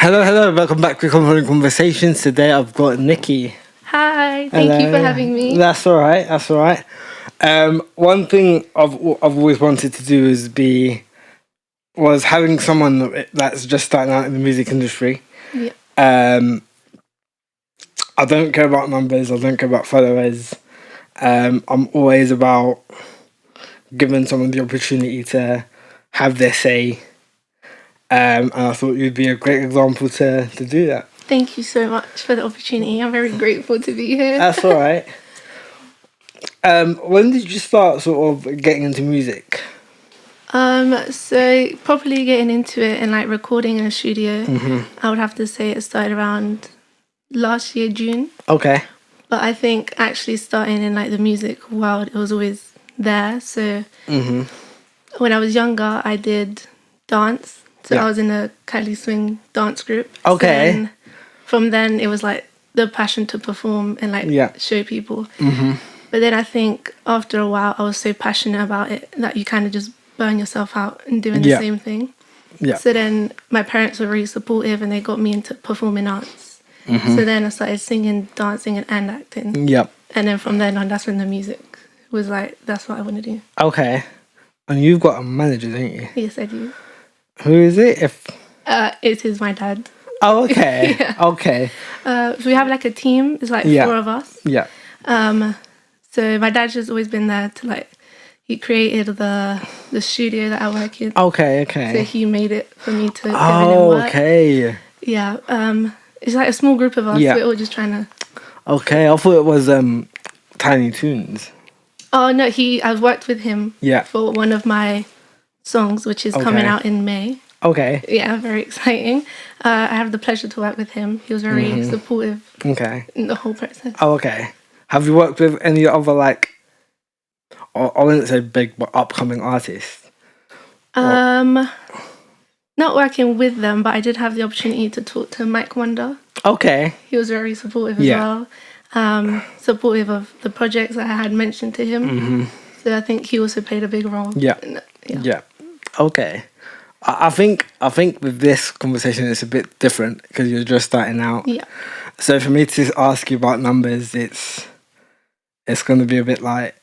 Hello. Welcome back to Confident Conversations. Today I've got Nicky. Hi, thank you for having me. That's all right. One thing I've always wanted to do was having someone that's just starting out in the music industry. Yeah. I don't care about numbers. I don't care about followers. I'm always about giving someone the opportunity to have their say. And I thought you'd be a great example to do that. Thank you so much for the opportunity. I'm very grateful to be here. That's all right. When did you start sort of getting into music? So properly getting into it and like recording in a studio, I would have to say it started around last year, June. Okay. But I think actually starting in like the music world, it was always there. So when I was younger, I did dance. So I was in a Cali swing dance group. Okay. So from then, it was like the passion to perform and like show people. But then I think after a while, I was so passionate about it that you kind of just burn yourself out in doing the same thing. Yeah. So then my parents were really supportive and they got me into performing arts. So then I started singing, dancing and acting. Yep. And then from then on, that's when the music was like, that's what I want to do. Okay. And you've got a manager, don't you? Yes, I do. Who is it? It is my dad. Oh, okay. Yeah. Okay. So we have like a team. It's like 4 of us. Yeah. So my dad's just always been there to like, he created the studio that I work in. Okay. So he made it for me to go in and work. Okay. Yeah. It's like a small group of us. Yeah. We're all just trying to... Okay, I thought it was Tiny Toons. Oh, no, I've worked with him for one of my songs, which is coming out in May. Okay. Yeah, very exciting. I have the pleasure to work with him. He was very supportive in the whole process. Oh, okay. Have you worked with any other, like, I wouldn't say big, but upcoming artists? Not working with them, but I did have the opportunity to talk to Mike Wonder. Okay. He was very supportive as well. Supportive of the projects that I had mentioned to him. So I think he also played a big role. Yeah. Okay. I think with this conversation it's a bit different because you're just starting out. Yeah. So for me to ask you about numbers, it's going to be a bit like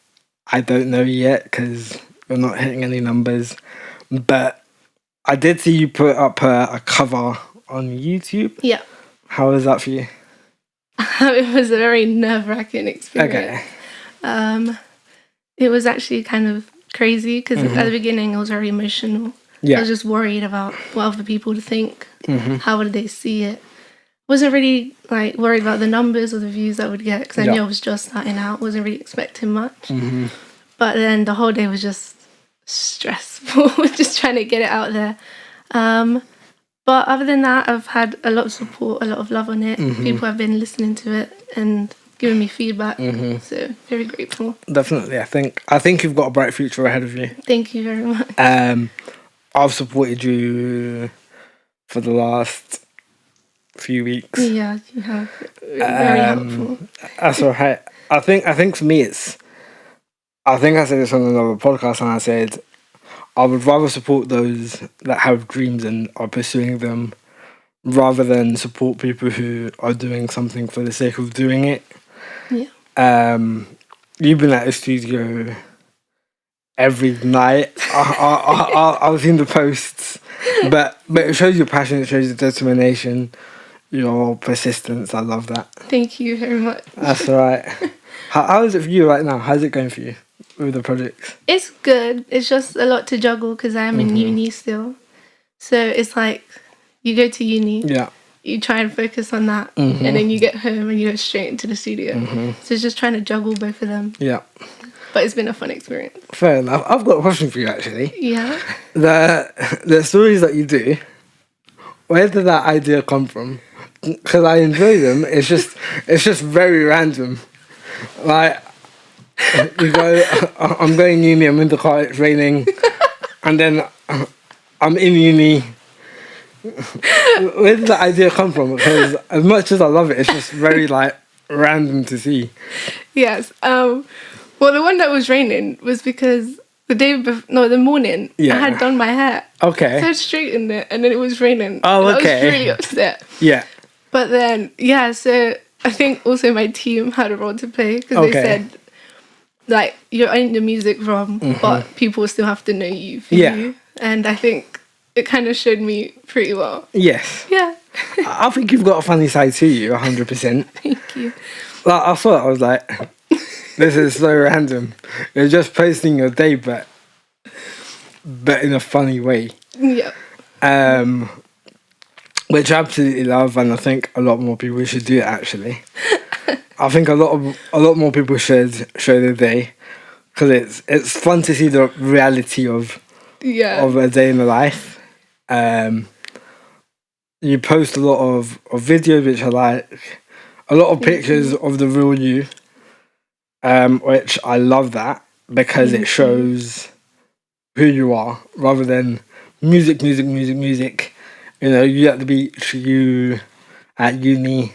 I don't know yet because we're not hitting any numbers. But I did see you put up a cover on YouTube. Yeah. How was that for you? It was a very nerve-wracking experience. Okay. It was actually kind of crazy because at the beginning I was very emotional. Yeah. I was just worried about what other people would think. How would they see it? Wasn't really like worried about the numbers or the views I would get because I knew I was just starting out. Wasn't really expecting much. But then the whole day was just stressful, just trying to get it out there. But other than that, I've had a lot of support, a lot of love on it. People have been listening to it and giving me feedback. So very grateful. Definitely. I think you've got a bright future ahead of you. Thank you very much. I've supported you for the last few weeks. Yeah, you have. Very helpful. That's all right. I think for me I think I said this on another podcast and I said I would rather support those that have dreams and are pursuing them rather than support people who are doing something for the sake of doing it. Yeah. You've been at the studio every night. I've seen the posts, but it shows your passion, it shows your determination, your persistence. I love that. Thank you very much. That's all right. How is it for you right now? How's it going for you with the projects? It's good. It's just a lot to juggle because I am in uni still. So it's like you go to uni, you try and focus on that, and then you get home and you go straight into the studio. So it's just trying to juggle both of them. Yeah. But it's been a fun experience. Fair enough. I've got a question for you actually. Yeah. The stories that you do, where did that idea come from? Because I enjoy them. It's just very random. Like you go, I'm going uni. I'm in the car. It's raining, and then I'm in uni. Where did that idea come from? Because as much as I love it, it's just very like random to see. Yes. Well, the one that was raining was because the morning, Yeah. I had done my hair. Okay. So I straightened it, and then it was raining. Oh, and okay. I was really upset. Yeah. But then, so I think also my team had a role to play because Okay. they said, like, you're in the music realm, but people still have to know you for you. And I think it kind of showed me pretty well. Yes. Yeah. I think you've got a funny side to you, 100%. Thank you. Like, I thought, I was like, this is so random. You're just posting your day, but in a funny way. Yeah. Which I absolutely love, and I think a lot more people should do it, actually. I think a lot more people should show their day, because it's fun to see the reality of a day in the life. You post a lot of videos, which I like, a lot of pictures of the real you, which I love that, because it shows who you are, rather than music. You know, you at the beach, you at uni,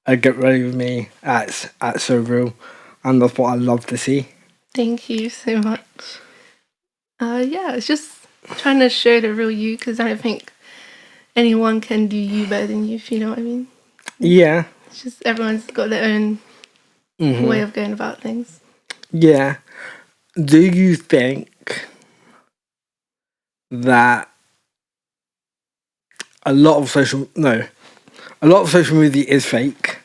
I get ready with me at So Real, and that's what I love to see. Thank you so much. It's just trying to show the real you, because I don't think anyone can do you better than you, if you know what I mean. Yeah. It's just everyone's got their own way of going about things. Yeah. Do you think that a lot of social media is fake,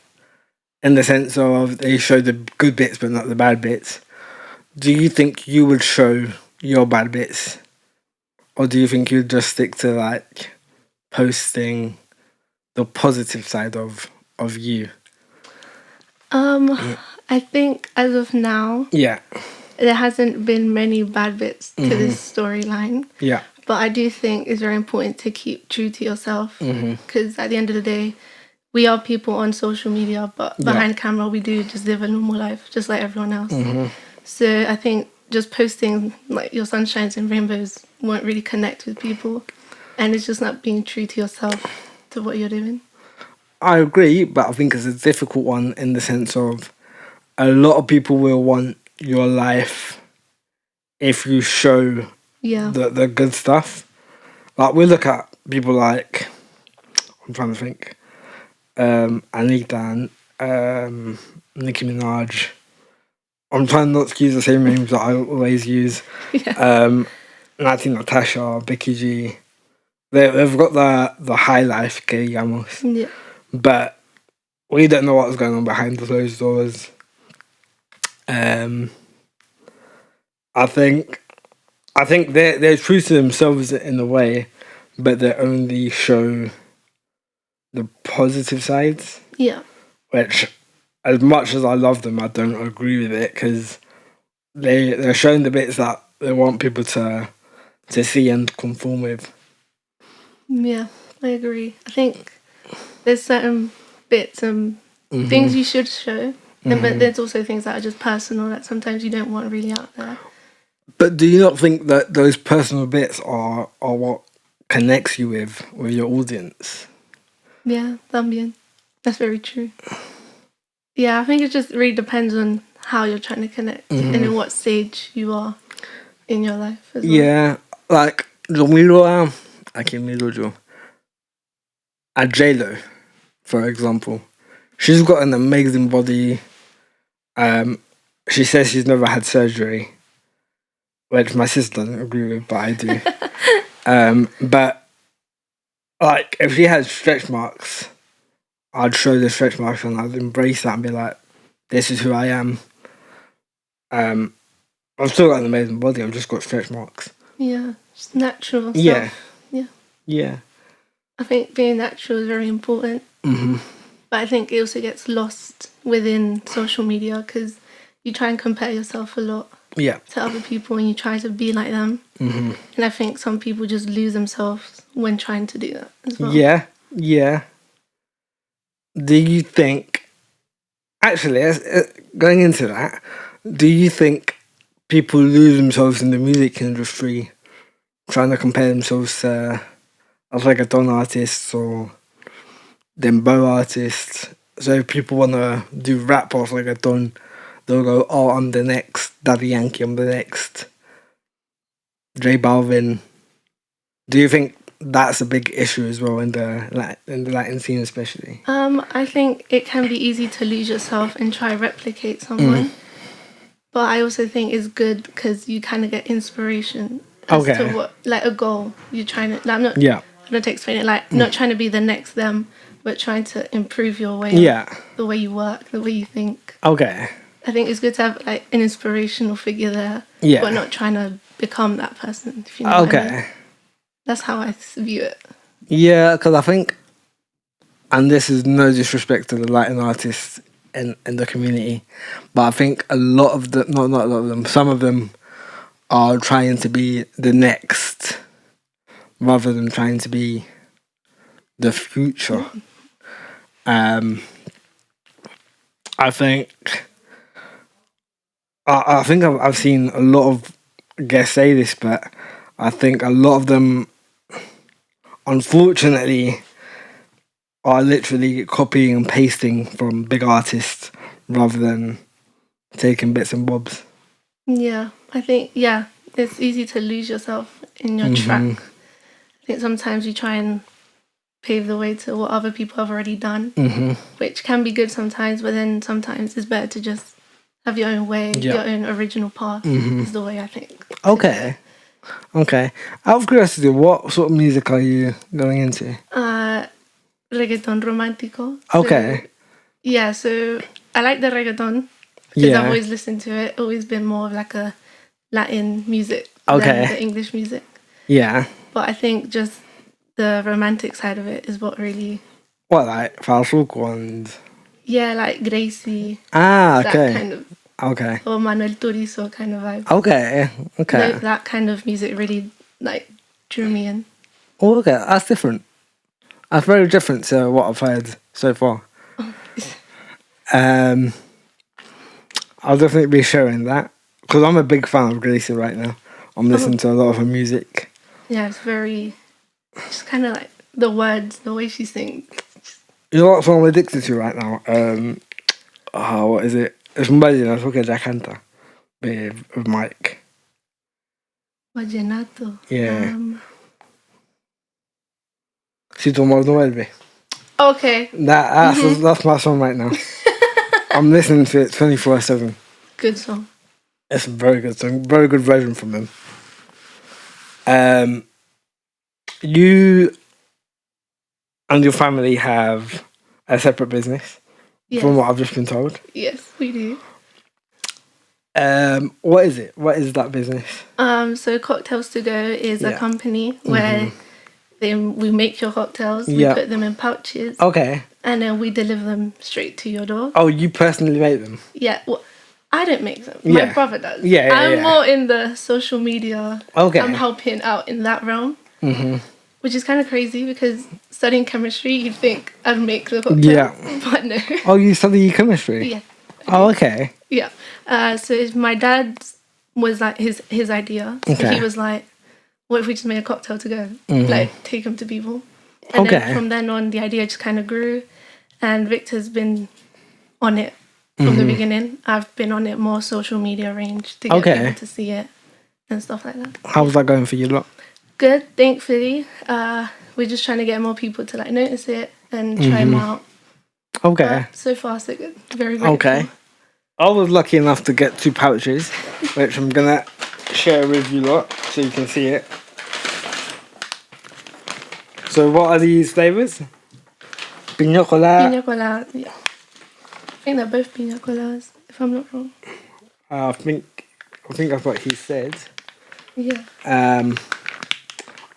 in the sense of they show the good bits but not the bad bits? Do you think you would show your bad bits, or do you think you'd just stick to like posting the positive side of you? I think as of now, there hasn't been many bad bits to this storyline. Yeah. But I do think it's very important to keep true to yourself, because at the end of the day, we are people on social media, but behind camera, we do just live a normal life, just like everyone else. So I think just posting like your sunshines and rainbows won't really connect with people, and it's just not being true to yourself, to what you're doing. I agree, but I think it's a difficult one, in the sense of a lot of people will want your life if you show the good stuff. Like, we look at people like, I'm trying to think, Anita and Nicki Minaj. I'm trying not to use the same names that I always use. Nati Natasha, Becky G. They've got the high life, que digamos. Yeah. But we don't know what's going on behind the closed doors. I think they're true to themselves in a way, but they only show the positive sides. Yeah. Which, as much as I love them, I don't agree with it, because they're showing the bits that they want people to see and conform with. Yeah, I agree. I think there's certain bits and things you should show, but there's also things that are just personal that sometimes you don't want really out there. But do you not think that those personal bits are what connects you with your audience? Yeah, también. That's very true. Yeah, I think it just really depends on how you're trying to connect and in what stage you are in your life as well. Yeah, like, lo miro a quien miro yo. A J-Lo, for example. She's got an amazing body. She says she's never had surgery, which my sister doesn't agree with, but I do. But like, if she had stretch marks, I'd show the stretch marks and I'd embrace that and be like, this is who I am. I've still got an amazing body, I've just got stretch marks. Yeah, just natural stuff. Yeah. Yeah. Yeah. I think being natural is very important. But I think it also gets lost within social media, because you try and compare yourself a lot to other people and you try to be like them. And I think some people just lose themselves when trying to do that as well. Yeah. Do you think, actually, going into that, do you think people lose themselves in the music industry trying to compare themselves to reggaeton artists or dembow artists? So if people want to do rap off reggaeton, they'll go, oh, I'm the next Daddy Yankee, I'm the next J Balvin. Do you think that's a big issue as well in the Latin scene, especially? I think it can be easy to lose yourself and try replicate someone. But I also think it's good because you kind of get inspiration as to what, like a goal you're trying to. Like, I'm not. Yeah. I don't explain it. Like not trying to be the next them, but trying to improve your way. The way you work, the way you think. Okay. I think it's good to have like an inspirational figure there. Yeah. But not trying to become that person. If you know what I mean. That's how I view it. Yeah, because I think, and this is no disrespect to the Latin artists in the community, but I think a lot of them, not a lot of them, some of them are trying to be the next rather than trying to be the future. I think I've seen a lot of guests say this, but I think a lot of them, unfortunately, are literally copying and pasting from big artists rather than taking bits and bobs. Yeah, I think, it's easy to lose yourself in your track. I think sometimes you try and pave the way to what other people have already done, which can be good sometimes, but then sometimes it's better to just have your own way, your own original path is the way I think. Okay. Out of curiosity, what sort of music are you going into? Reggaeton romántico. Okay. So I like the reggaeton because I've always listened to it. Always been more of like a Latin music than the English music. Yeah. But I think just the romantic side of it is what really... What, like Falsuco and... Yeah, like Gracie. Okay. That kind of... Okay. Or Manuel Turizo kind of vibe. Okay. That kind of music really, like, drew me in. Oh, okay. That's different. That's very different to what I've heard so far. I'll definitely be sharing that because I'm a big fan of Gracie right now. I'm listening to a lot of her music. Yeah, it's very... Just kind of like the words, the way she sings. You know what song I'm addicted to right now? What is it? It's Vallenato porque ella canta with Mike. Vallenato. Yeah. Si tu amor no vuelve. Okay. That's my song right now. I'm listening to it 24/7. Good song. It's a very good song. Very good version from them. You and your family have a separate business, from what I've just been told. Yes, we do. What is it? What is that business? So Cocktails to Go is a company where we make your cocktails, we put them in pouches. Okay. And then we deliver them straight to your door. Oh, you personally make them? Yeah. Well, I don't make them. My brother does. I'm more in the social media. Okay. I'm helping out in that realm. Which is kind of crazy because studying chemistry, you'd think I'd make the cocktail. Yeah. But no. Oh, you study chemistry? Yeah. Oh, okay. Yeah. So my dad was like his idea. So he was like, what if we just made a cocktail to go? Like, take them to people. And then from then on, the idea just kind of grew. And Victor's been on it from the beginning. I've been on it more social media range to get people to see it and stuff like that. How's that going for you lot? Good, thankfully. We're just trying to get more people to like notice it and try them out. Okay. But so far, so good. Very grateful. Okay. I was lucky enough to get 2 pouches, which I'm gonna share with you lot so you can see it. So what are these flavors? Piña colada. Piña colada, yeah. I think they're both piña coladas, if I'm not wrong. I think that's what he said. Yeah.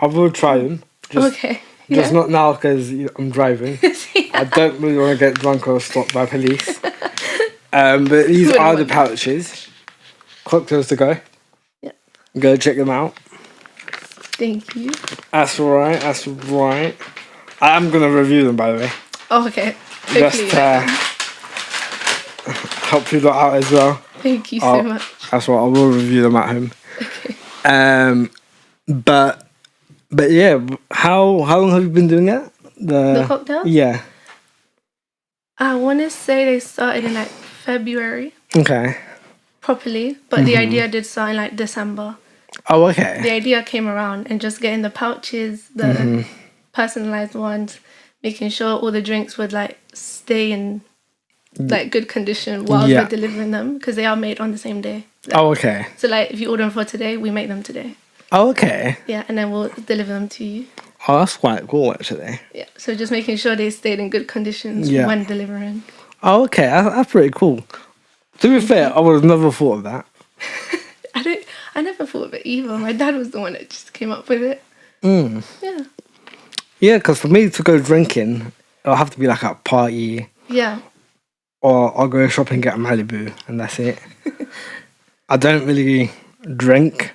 I will try them. Just not now because I'm driving. I don't really want to get drunk or stopped by police. But these are the pouches. Cocktails to go. Yeah. Go check them out. Thank you. That's right. I'm going to review them, by the way. Oh, okay. Just help you lot out as well. Thank you so much. That's what I will review them at home. Okay. But yeah, how long have you been doing it? The cocktails? Yeah. I want to say they started in like February. Okay. Properly, but the idea did start in like December. Oh, okay. The idea came around, and just getting the pouches, the personalized ones, making sure all the drinks would like stay in like good condition while Yeah. we're delivering them, because they are made on the same day. Oh, okay. So like if you order them for today, we make them today. Oh, okay. Yeah, and then we'll deliver them to you. Oh, that's quite cool, actually. Yeah, so just making sure they stayed in good conditions Yeah. when delivering. Oh, okay. That's pretty cool. To be fair, I would have never thought of that. I never thought of it either. My dad was the one that just came up with it. Yeah. Yeah, because for me to go drinking, it'll have to be like at a party, Yeah. or I'll go shopping, get a Malibu, and that's it. I don't really drink,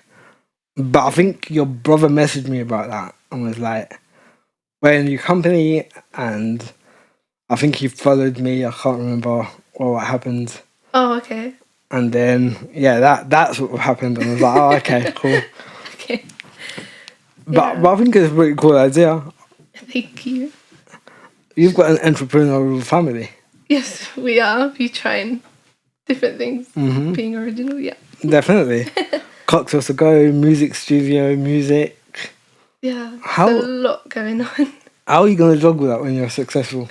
but I think your brother messaged me about that and was like, we're in your company, and I think he followed me. I can't remember what happened. Oh, okay. And then, yeah, that's what happened. And I was like, oh, okay, cool. Okay. But I think it's a pretty cool idea. Thank you. You've got an entrepreneurial family. Yes, we are. We trying different things. Being original, yeah. Definitely. Cocktails to go, music studio, music. Yeah, How- there's a lot going on. How are you going to juggle that when you're successful?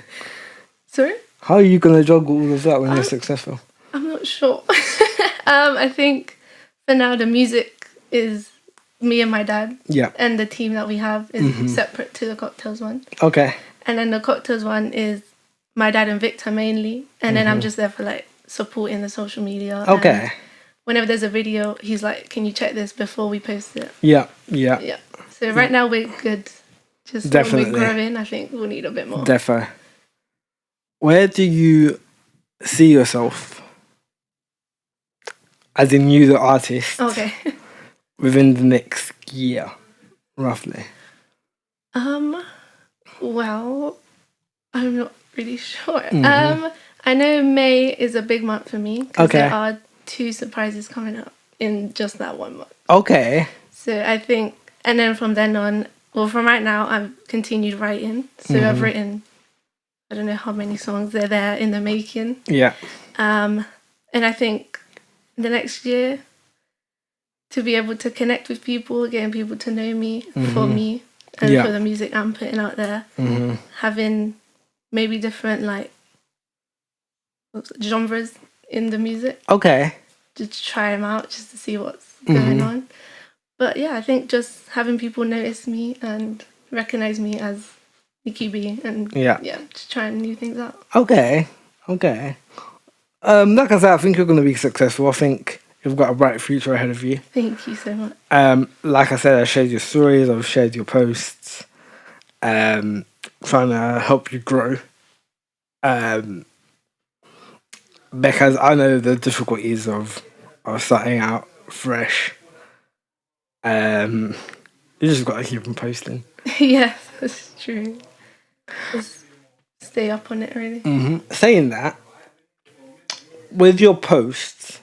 Sorry? How are you going to juggle all of that when you're successful? I'm not sure. I think for now the music is me and my dad. Yeah. And the team that we have is separate to the cocktails one. Okay. And then the cocktails one is my dad and Victor mainly. And then I'm just there for like supporting the social media. Okay. And whenever there's a video, he's like, can you check this before we post it? Yeah. Yeah. So right now we're good. Just Definitely. when we're growing, I think we'll need a bit more. Defo. Where do you see yourself as in you, the artist, Okay. within the next year, roughly? Well, I'm not really sure. I know May is a big month for me because Okay. there are 2 surprises coming up in just that 1 month. Okay. So I think, and then from then on, well, from right now, I've continued writing. So I've written, I don't know how many songs they're there in the making. Yeah. And I think the next year, to be able to connect with people, getting people to know me for me and Yeah. for the music I'm putting out there, having maybe different like genres in the music, Okay. just try them out just to see what's going on. But yeah, I think just having people notice me and recognize me as NickyB and Yeah. just trying new things out. Okay. Okay. Like I said, I think you're going to be successful. I think you've got a bright future ahead of you. Thank you so much. Like I said, I shared your stories, I've shared your posts, trying to help you grow. Because I know the difficulties of starting out fresh. You just got to keep on posting. Yes, that's true. Just stay up on it, really. Saying that, with your posts,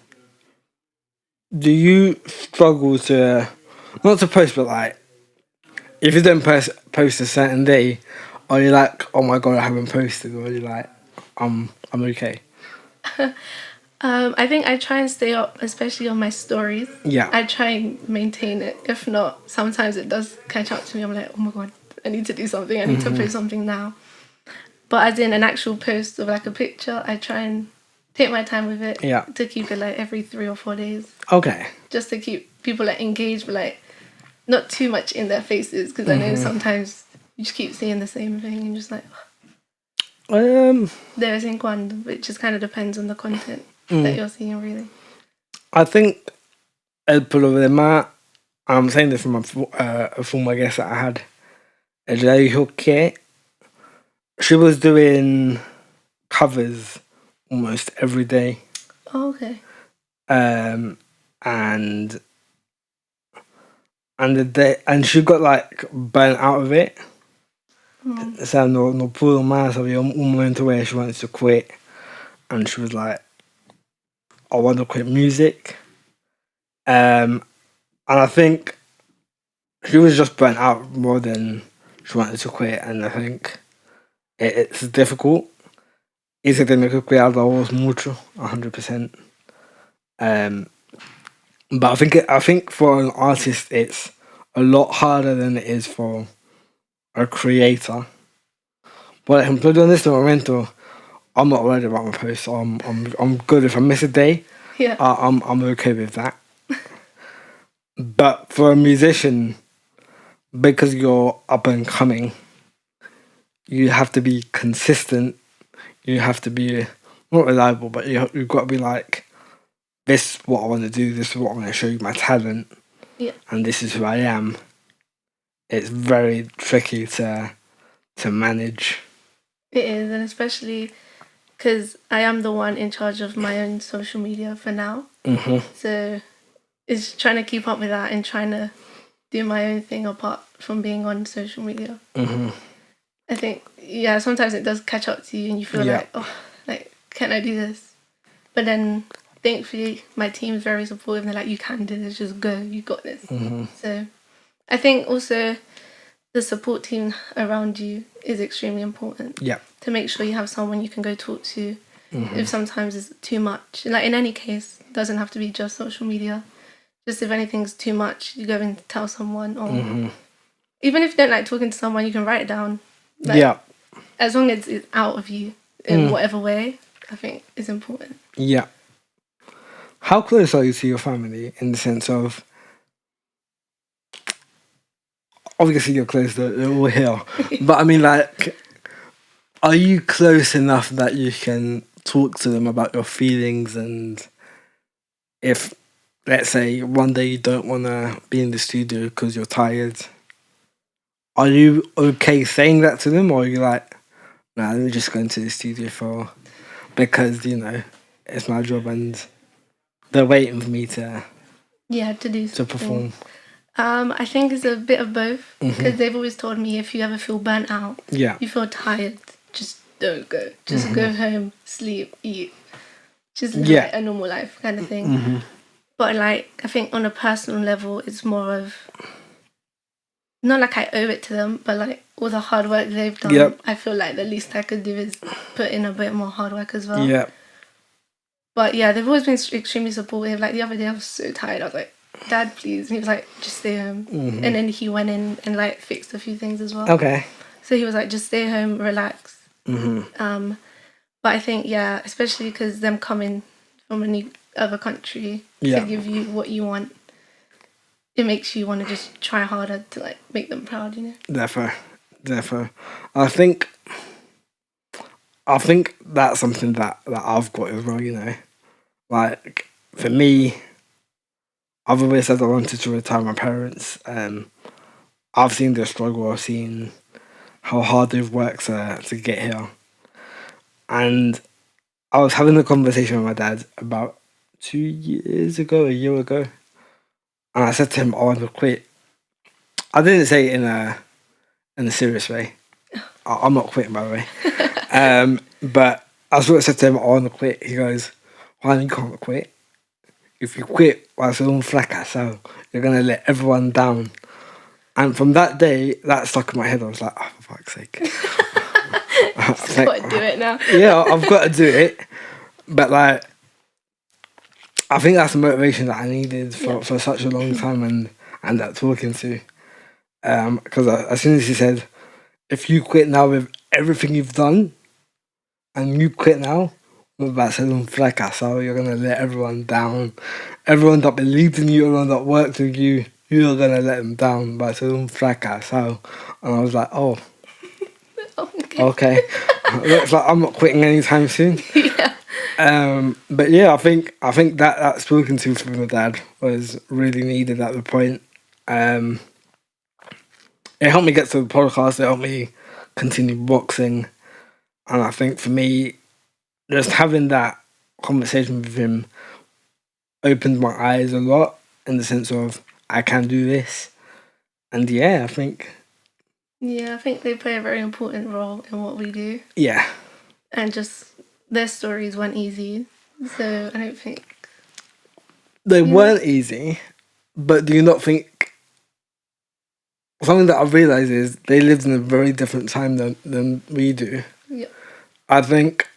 do you struggle to, not to post, but like, if you don't post a certain day, are you like, oh my god, I haven't posted, or are you like, I'm okay? I think I try and stay up, especially on my stories. Yeah. I try and maintain it. If not, sometimes it does catch up to me. I'm like, oh my god, I need to do something. I need to post something now. But as in an actual post of like a picture, I try and take my time with it. Yeah. To keep it like every 3 or 4 days. Okay. Just to keep people like engaged, but like not too much in their faces, because I know sometimes you just keep seeing the same thing and just like there is one, it just kind of depends on the content that you're seeing, really. I think el problema, I'm saying this from a former guest that I had, ella dijo que she was doing covers almost every day. Oh, okay. And she got like burnt out of it. O sea, no pudo más. Había un momento where she wanted to quit, and she was like, I want to quit music. And I think she was just burnt out more than she wanted to quit, and I think it's difficult. Y se tiene que cuidar la voz mucho, 100%. But I think for an artist, it's a lot harder than it is for a creator. But I'm put on this momentum. I'm not worried about my posts. I'm good if I miss a day. Yeah. I'm okay with that. But for a musician, because you're up and coming, you have to be consistent. You have to be not reliable, but you've got to be like, this is what I want to do. This is what I'm going to show you my talent, Yeah. and this is who I am. It's very tricky to manage. It is, and especially because I am the one in charge of my own social media for now. So it's trying to keep up with that and trying to do my own thing apart from being on social media. I think, yeah, sometimes it does catch up to you and you feel like, oh, like, can I do this? But then, thankfully, my team's very supportive. They're like, you can do this, just go, you got this. So I think also the support team around you is extremely important. Yeah. To make sure you have someone you can go talk to if sometimes it's too much. Like, in any case, it doesn't have to be just social media. Just if anything's too much, you go and tell someone. Or even if you don't like talking to someone, you can write it down. Like, as long as it's out of you in whatever way, I think is important. Yeah. How close are you to your family in the sense of, obviously you're close, they're all here, but I mean, like, are you close enough that you can talk to them about your feelings? And if, let's say, one day you don't want to be in the studio because you're tired, are you okay saying that to them? Or are you like, nah, let me just go into the studio because, you know, it's my job and they're waiting for me to do to perform? I think it's a bit of both, because they've always told me if you ever feel burnt out, you feel tired, just don't go. Just go home, sleep, eat, just live like a normal life kind of thing. But like, I think on a personal level, it's more of, not like I owe it to them, but like all the hard work they've done, I feel like the least I could do is put in a bit more hard work as well. But yeah, they've always been extremely supportive. Like the other day I was so tired, I was like, Dad, please. And he was like, just stay home. And then he went in and like fixed a few things as well. Okay. So he was like, just stay home, relax. But I think, yeah, especially because them coming from other country to give you what you want, it makes you want to just try harder to like make them proud, you know? Defo. I think that's something that I've got as well, you know. Like, for me, I've always said I wanted to retire my parents. I've seen their struggle. I've seen how hard they've worked to get here. And I was having a conversation with my dad about a year ago. And I said to him, I want to quit. I didn't say it in a serious way. I'm not quitting, by the way. But I sort of said to him, I want to quit. He goes, why you can't quit? If you quit, well, it's un fracaso. You're going to let everyone down. And from that day, that stuck in my head. I was like, oh, for fuck's sake. I've got to do it now. Yeah, I've got to do it. But like, I think that's the motivation that I needed for such a long time and that talking to. Because as soon as he said, if you quit now with everything you've done, and you quit now, that's un fracaso. You're going to let everyone down. Everyone that believed in you, everyone that worked with you, you're going to let them down. But it's un fracaso. And I was like, oh, okay. Looks like I'm not quitting anytime soon. But yeah, I think that spoken to from my dad was really needed at the point. It helped me get to the podcast. It helped me continue boxing. And I think for me, just having that conversation with him opened my eyes a lot in the sense of I can do this. And yeah, I think... Yeah, I think they play a very important role in what we do. Yeah. And just their stories weren't easy. So I don't think... They weren't easy, but do you not think... Something that I've realised is they lived in a very different time than we do. Yeah. I think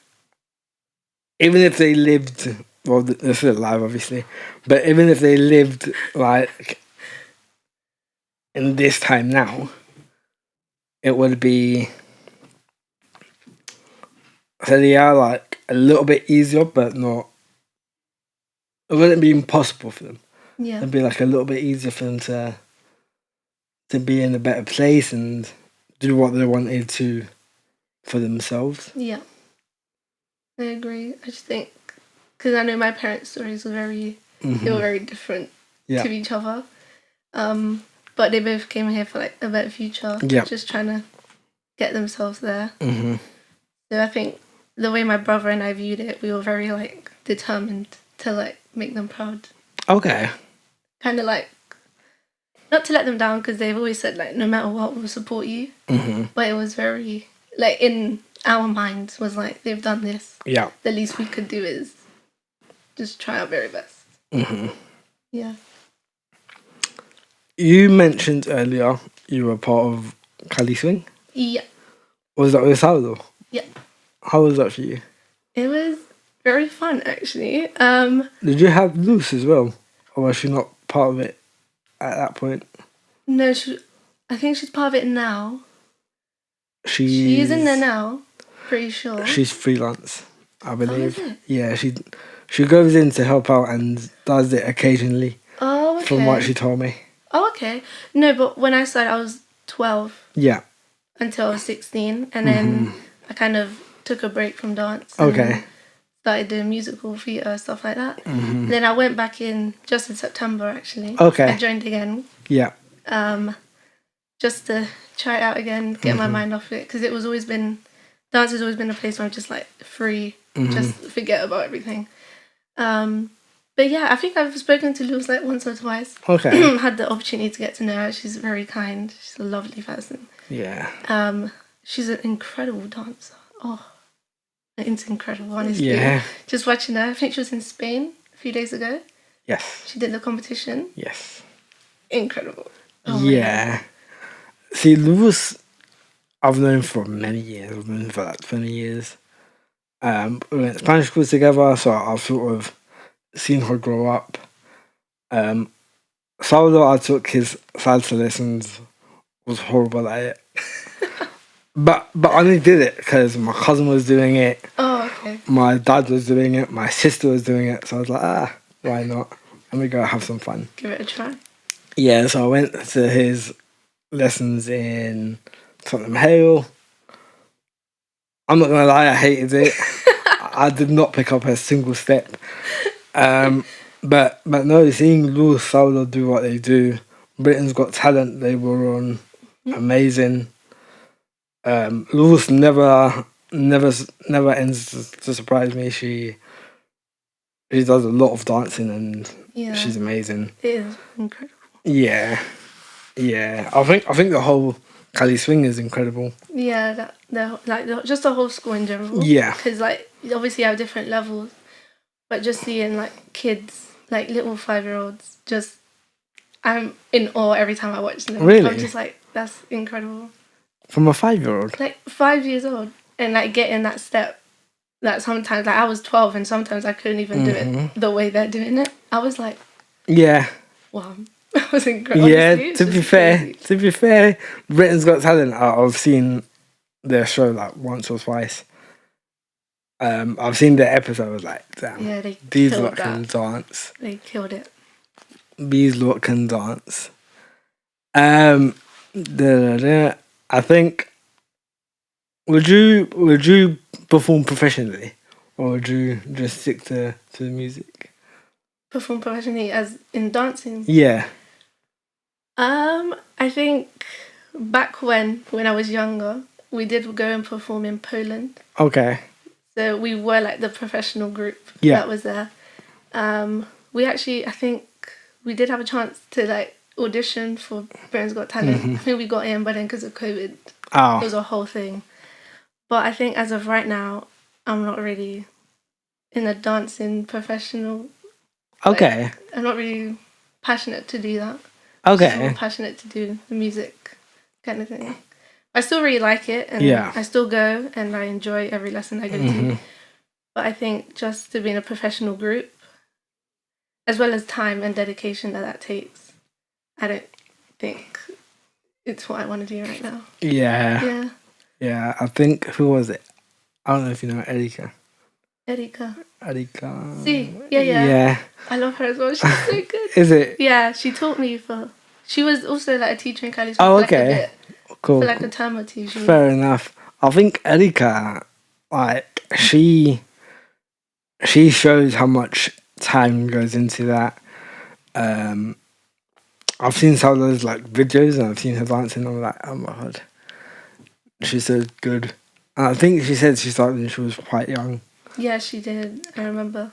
even if they lived well, they're still alive, obviously, but even if they lived like in this time now, it would be, so yeah, like a little bit easier, but not. It wouldn't be impossible for them. Yeah. It'd be like a little bit easier for them to be in a better place and do what they wanted to for themselves. Yeah. I agree. I just think, because I know my parents' stories were they were very different to each other. But they both came here for like a better future. Yeah. Just trying to get themselves there. Mm-hmm. So I think the way my brother and I viewed it, we were very like determined to like make them proud. Okay. Kind of like, not to let them down, because they've always said like no matter what we'll support you. Mm-hmm. But it was very like in our minds was like they've done this. Yeah. The least we could do is just try our very best. Mm-hmm. Yeah. You mentioned earlier you were part of Cali Swing. Yeah. Was that with Salvador? Yeah. How was that for you? It was very fun, actually. Did you have Luce as well? Or was she not part of it at that point? No, I think she's part of it now. She is in there now, pretty sure. She's freelance, I believe. Oh, is it? Yeah, she goes in to help out and does it occasionally. Oh, okay. From what she told me. Oh, okay. No, but when I started, I was 12. Yeah. Until I was 16. And then I kind of took a break from dance. Okay. Started doing musical theatre, stuff like that. Then I went back in just in September, actually. Okay. I joined again. Yeah. Just to try it out again, get my mind off it. Because dance has always been a place where I'm just like free, just forget about everything. But yeah, I think I've spoken to Luz like once or twice. Okay. Had the opportunity to get to know her. She's very kind. She's a lovely person. Yeah. She's an incredible dancer. Oh, it's incredible, honestly. Yeah. Just watching her. I think she was in Spain a few days ago. Yes. She did the competition. Yes. Incredible. Oh yeah. See, Luz, I've known for many years. I've known for like 20 years. We went to Spanish school together, so I've sort of seen her grow up. Salvador, I took his salsa lessons, was horrible at it. but I only did it because my cousin was doing it. Oh, okay. My dad was doing it. My sister was doing it. So I was like, why not? Let me go have some fun. Give it a try. Yeah, so I went to his lessons in Tottenham Hale. I'm not gonna lie, I hated it. I did not pick up a single step. But no, seeing Luz Salvador do what they do, Britain's Got Talent, they were on, amazing. Luz never ends to surprise me. She does a lot of dancing and she's amazing. It is incredible. Yeah. I think the whole Cali Swing is incredible. Yeah, just the whole school in general. Yeah. Because like obviously you have different levels, but just seeing like kids, like little 5-year-olds, just I'm in awe every time I watch them. Really? I'm just like, that's incredible. From a 5-year-old? Like 5 years old and like getting that step. That sometimes like I was 12 and sometimes I couldn't even do it the way they're doing it. I was like, yeah. Wow. That was incredible. Yeah, honestly, to be fair, Britain's Got Talent, I've seen their show like once or twice. I've seen the episode, like, damn, yeah, they these killed lot can that. dance. They killed it. These lot can dance. I think, would you perform professionally, or would you just stick to the music? Perform professionally as in dancing? Yeah. I think back when I was younger, we did go and perform in Poland. Okay. So we were like the professional group that was there. We actually, I think we did have a chance to like audition for Britain's Got Talent. I think we got in, but then because of COVID, it was a whole thing. But I think as of right now, I'm not really in a dancing professional. Okay. Like, I'm not really passionate to do that. Okay. I'm passionate to do the music kind of thing. I still really like it, and I still go and I enjoy every lesson I go to. But I think just to be in a professional group, as well as time and dedication that takes, I don't think it's what I want to do right now. Yeah. Yeah. I think, who was it? I don't know if you know Erika. Erika. See, yeah. I love her as well. She's so good. Is it? Yeah, she taught me she was also like a teacher in Cali. Oh, for okay. Like a bit, Cool. For like a term or two. Fair enough. I think Erika, like, she shows how much time goes into that. I've seen some of those like videos and I've seen her dancing. I'm like, oh my god, she's so good. And I think she said she started when she was quite young. Yeah, she did. I remember.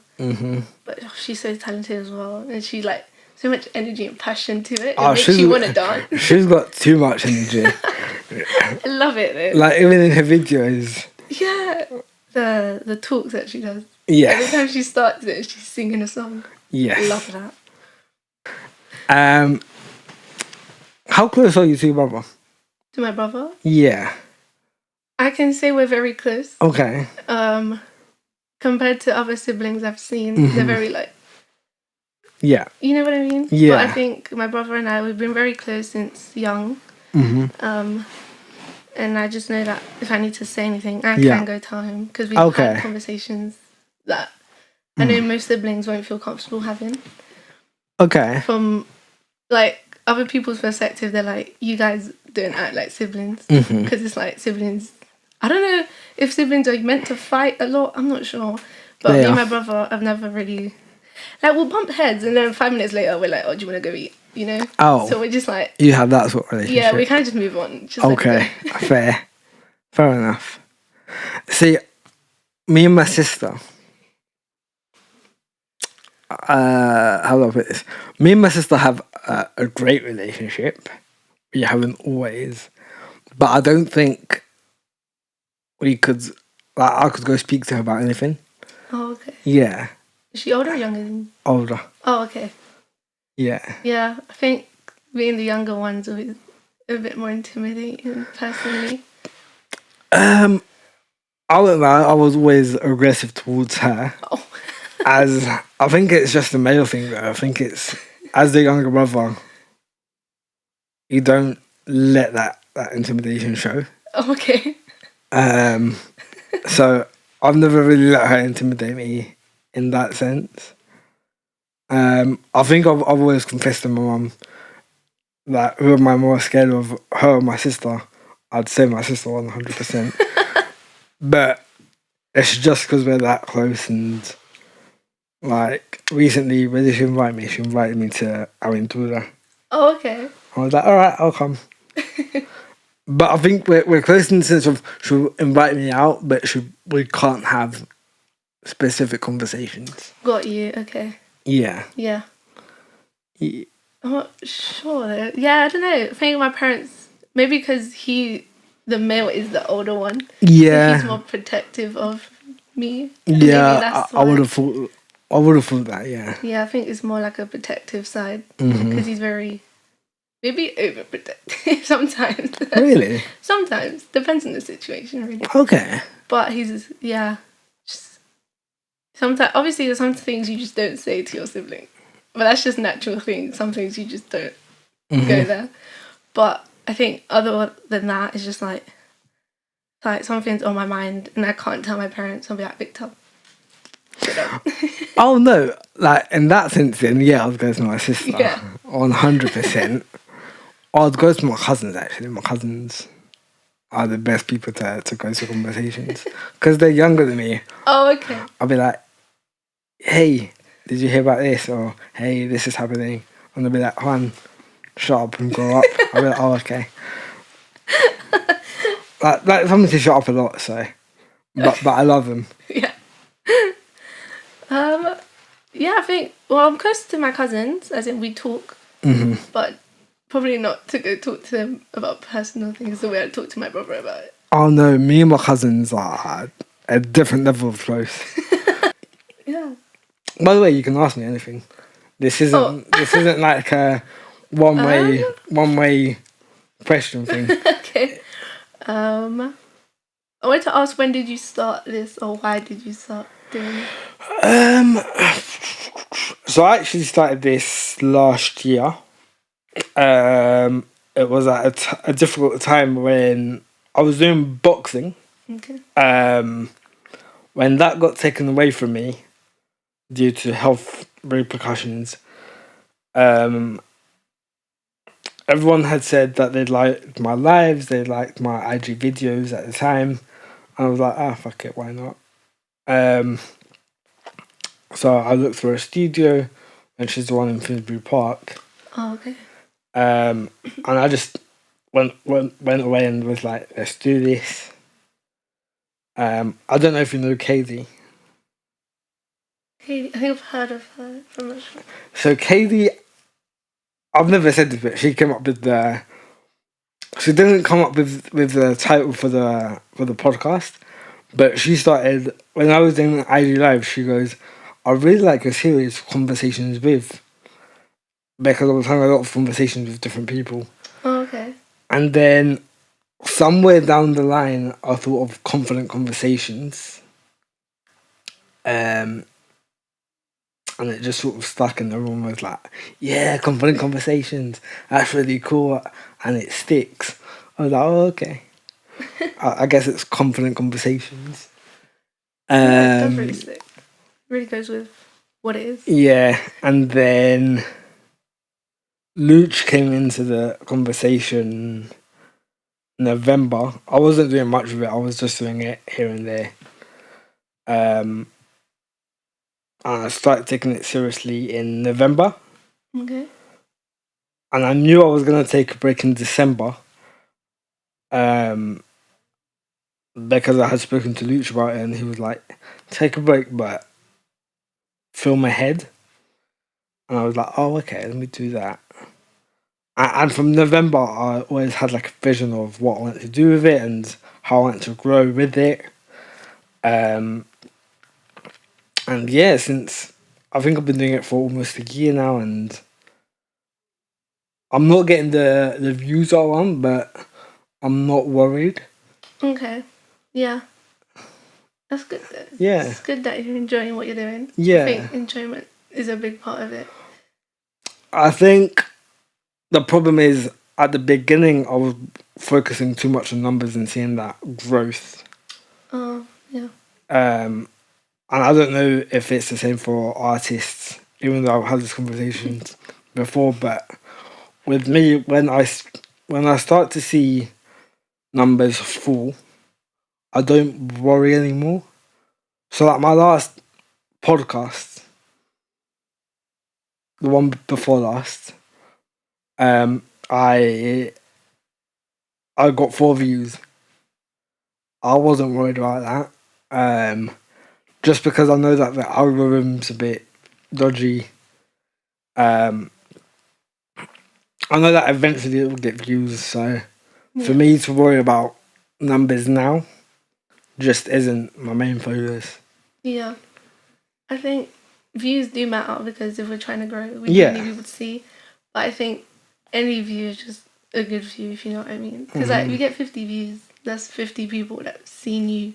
But she's so talented as well, and she like so much energy and passion to it. It makes you want to dance. She's got too much energy. I love it though. Like even in her videos. Yeah, the talks that she does. Yeah. Every time she starts it, she's singing a song. Yes. Love that. How close are you to your brother? To my brother? Yeah. I can say we're very close. Okay. Compared to other siblings I've seen, they're very like. Yeah. You know what I mean? Yeah. But I think my brother and I, we've been very close since young. And I just know that if I need to say anything, I can go tell him, because we've had conversations that I know most siblings won't feel comfortable having. Okay. From like other people's perspective, they're like, you guys don't act like siblings, because it's like siblings. I don't know if siblings are meant to fight a lot. I'm not sure. But me and my brother, I've never really... Like, we'll bump heads and then 5 minutes later, we're like, oh, do you want to go eat? You know? Oh. So we're just like... You have that sort of relationship? Yeah, we kind of just move on. Just okay. Fair. Fair enough. See, me and my sister... how do I put this? Me and my sister have a great relationship. We haven't always. But I don't think... we could, like, I could go speak to her about anything. Oh, okay. Yeah. Is she older or younger than you? Older. Oh, okay. Yeah. Yeah, I think being the younger one's always a bit more intimidating, personally. I won't lie, I was always aggressive towards her. Oh. As, I think it's just a male thing though. I think it's, as the younger brother, you don't let that intimidation show. Oh, okay. So I've never really let her intimidate me in that sense. I think I've always confessed to my mum that who am I more scared of, her or my sister? I'd say my sister 100%. But it's just because we're that close, and like recently when did she invite me? She invited me to Aventura. Oh, okay. I was like, alright, I'll come. But I think we're close in the sense of she'll invite me out, but we can't have specific conversations. Got you, okay. Yeah. Yeah. I'm not sure though. Yeah, I don't know. I think my parents, maybe because the male is the older one. Yeah. He's more protective of me. Yeah, I would have thought that, yeah. Yeah, I think it's more like a protective side. Because he's very... maybe overprotective sometimes. Really? Sometimes. Depends on the situation, really. Okay. But he's, yeah. Just sometimes, obviously, there's some things you just don't say to your sibling. But that's just natural things. Some things you just don't go there. But I think other than that, it's just like something's on my mind and I can't tell my parents. I'll be like, Victor, shut up. Oh, no. Like, in that sense, then, yeah, I'd go to my sister. Yeah. 100%. I'd go to my cousins, actually. My cousins are the best people to go to conversations. Because they're younger than me. Oh, okay. I'll be like, hey, did you hear about this? Or, hey, this is happening. And they'll be like, Juan, shut up and grow up. I'll be like, oh, okay. like someone to shut up a lot, so. But I love them. Yeah. Yeah, I think, well, I'm close to my cousins, as in we talk. But probably not to go talk to them about personal things the way I talk to my brother about it. Oh, no, me and my cousins are a different level of close. Yeah. By the way, you can ask me anything. This isn't like a one way question thing. Okay. I wanted to ask, when did you start this, or why did you start doing it? So I actually started this last year. It was at a difficult time when I was doing boxing. Okay. When that got taken away from me due to health repercussions, um, everyone had said that they liked my lives, they liked my IG videos at the time. And I was like, fuck it, why not? So I looked for a studio, which is the one in Finsbury Park. Oh, okay. And I just went away and was like, let's do this. I don't know if you know Katie. Katie, I think I've heard of her from a show. So Katie, I've never said this, but she came up with the. She didn't come up with the title for the podcast, but she started when I was doing IG Live. She goes, "I really like your series, Conversations with," because I was having a lot of conversations with different people. Oh, okay. And then somewhere down the line, I thought of Confident Conversations. And it just sort of stuck, and everyone was like, yeah, Confident Conversations, that's really cool, and it sticks. I was like, oh, okay. I guess it's Confident Conversations. Yeah, it does really stick. Really goes with what it is. Yeah, and then Luch came into the conversation November. I wasn't doing much of it, I was just doing it here and there. And I started taking it seriously in November. Okay. And I knew I was going to take a break in December. Because I had spoken to Luch about it, and he was like, take a break, but film ahead. And I was like, oh, okay, let me do that. And from November, I always had like a vision of what I wanted to do with it and how I wanted to grow with it. And yeah, since I think I've been doing it for almost a year now, and I'm not getting the views I want, but I'm not worried. Okay. Yeah. That's good. Yeah. It's good that you're enjoying what you're doing. Yeah. I think enjoyment is a big part of it. I think the problem is at the beginning I was focusing too much on numbers and seeing that growth. Oh, yeah. And I don't know if it's the same for artists, even though I've had this conversation before, but with me, when I start to see numbers fall, I don't worry anymore. So like my last podcast, the one before last, I got 4 views. I wasn't worried about that. Just because I know that the algorithm's a bit dodgy. I know that eventually it will get views, so for me to worry about numbers now just isn't my main focus. Yeah. I think views do matter because if we're trying to grow, we Yeah. need people to see. But I think any view is just a good view, if you know what I mean. Because like, if you get 50 views, that's 50 people that have seen you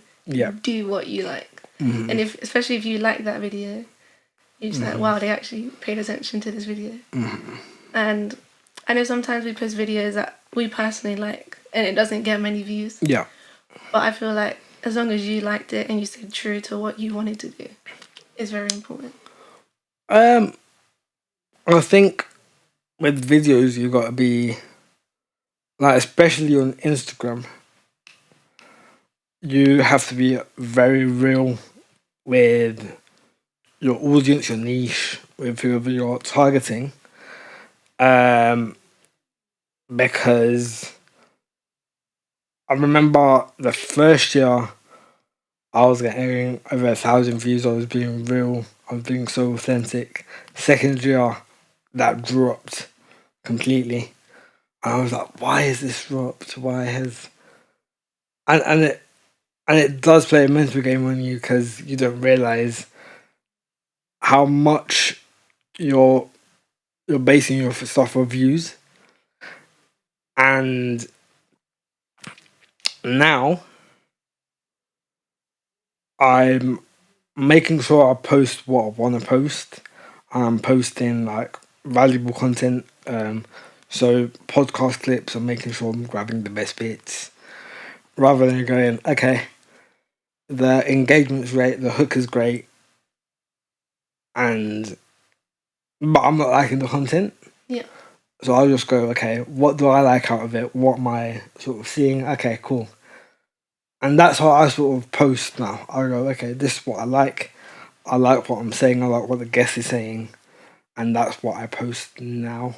do what you like. And especially if you like that video, you're just like, wow, they actually paid attention to this video. And I know sometimes we post videos that we personally like and it doesn't get many views. Yeah. But I feel like as long as you liked it and you stayed true to what you wanted to do, it's very important. I think with videos you gotta be like, especially on Instagram, you have to be very real with your audience, your niche, with whoever you're targeting. Because I remember the first year I was getting over 1,000 views. I was being real. I was being so authentic. Second year, that dropped completely. And I was like, why has this dropped? Why has... And it does play a mental game on you because you don't realise how much you're basing your stuff on views. And now I'm making sure I post what I want to post. I'm posting like valuable content. So podcast clips, I'm making sure I'm grabbing the best bits rather than going, okay, the engagement's great, the hook is great, but I'm not liking the content. Yeah. So I'll just go, okay, what do I like out of it? What am I sort of seeing? Okay, cool. And that's how I sort of post now. I go, okay, this is what I like. I like what I'm saying. I like what the guest is saying. And that's what I post now.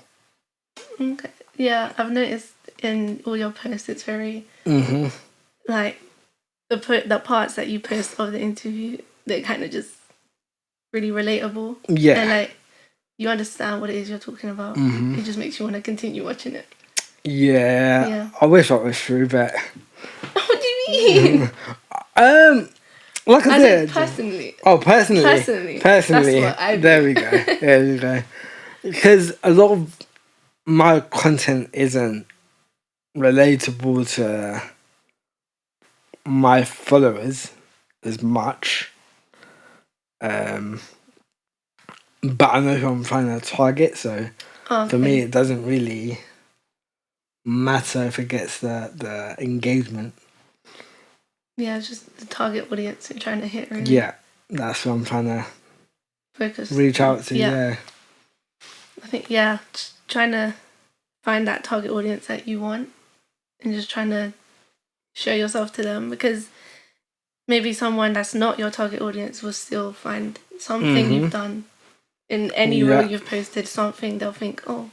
Okay. Yeah, I've noticed in all your posts, it's very, like, the parts that you post of the interview, they're kind of just really relatable. Yeah. And, like, you understand what it is you're talking about. It just makes you want to continue watching it. Yeah. I wish that was true, but... What do you mean? Like I said... Personally. Oh, personally. Personally. That's what I do. There we go. There we go. Because a lot of my content isn't relatable to my followers as much. But I know who I'm trying to target, so for me it doesn't really matter if it gets the engagement. Yeah, it's just the target audience you're trying to hit, really. Yeah, that's what I'm trying to focus, reach out to. Yeah. I think just trying to find that target audience that you want and just trying to show yourself to them, because maybe someone that's not your target audience will still find something you've done in any role you've posted, something they'll think, oh,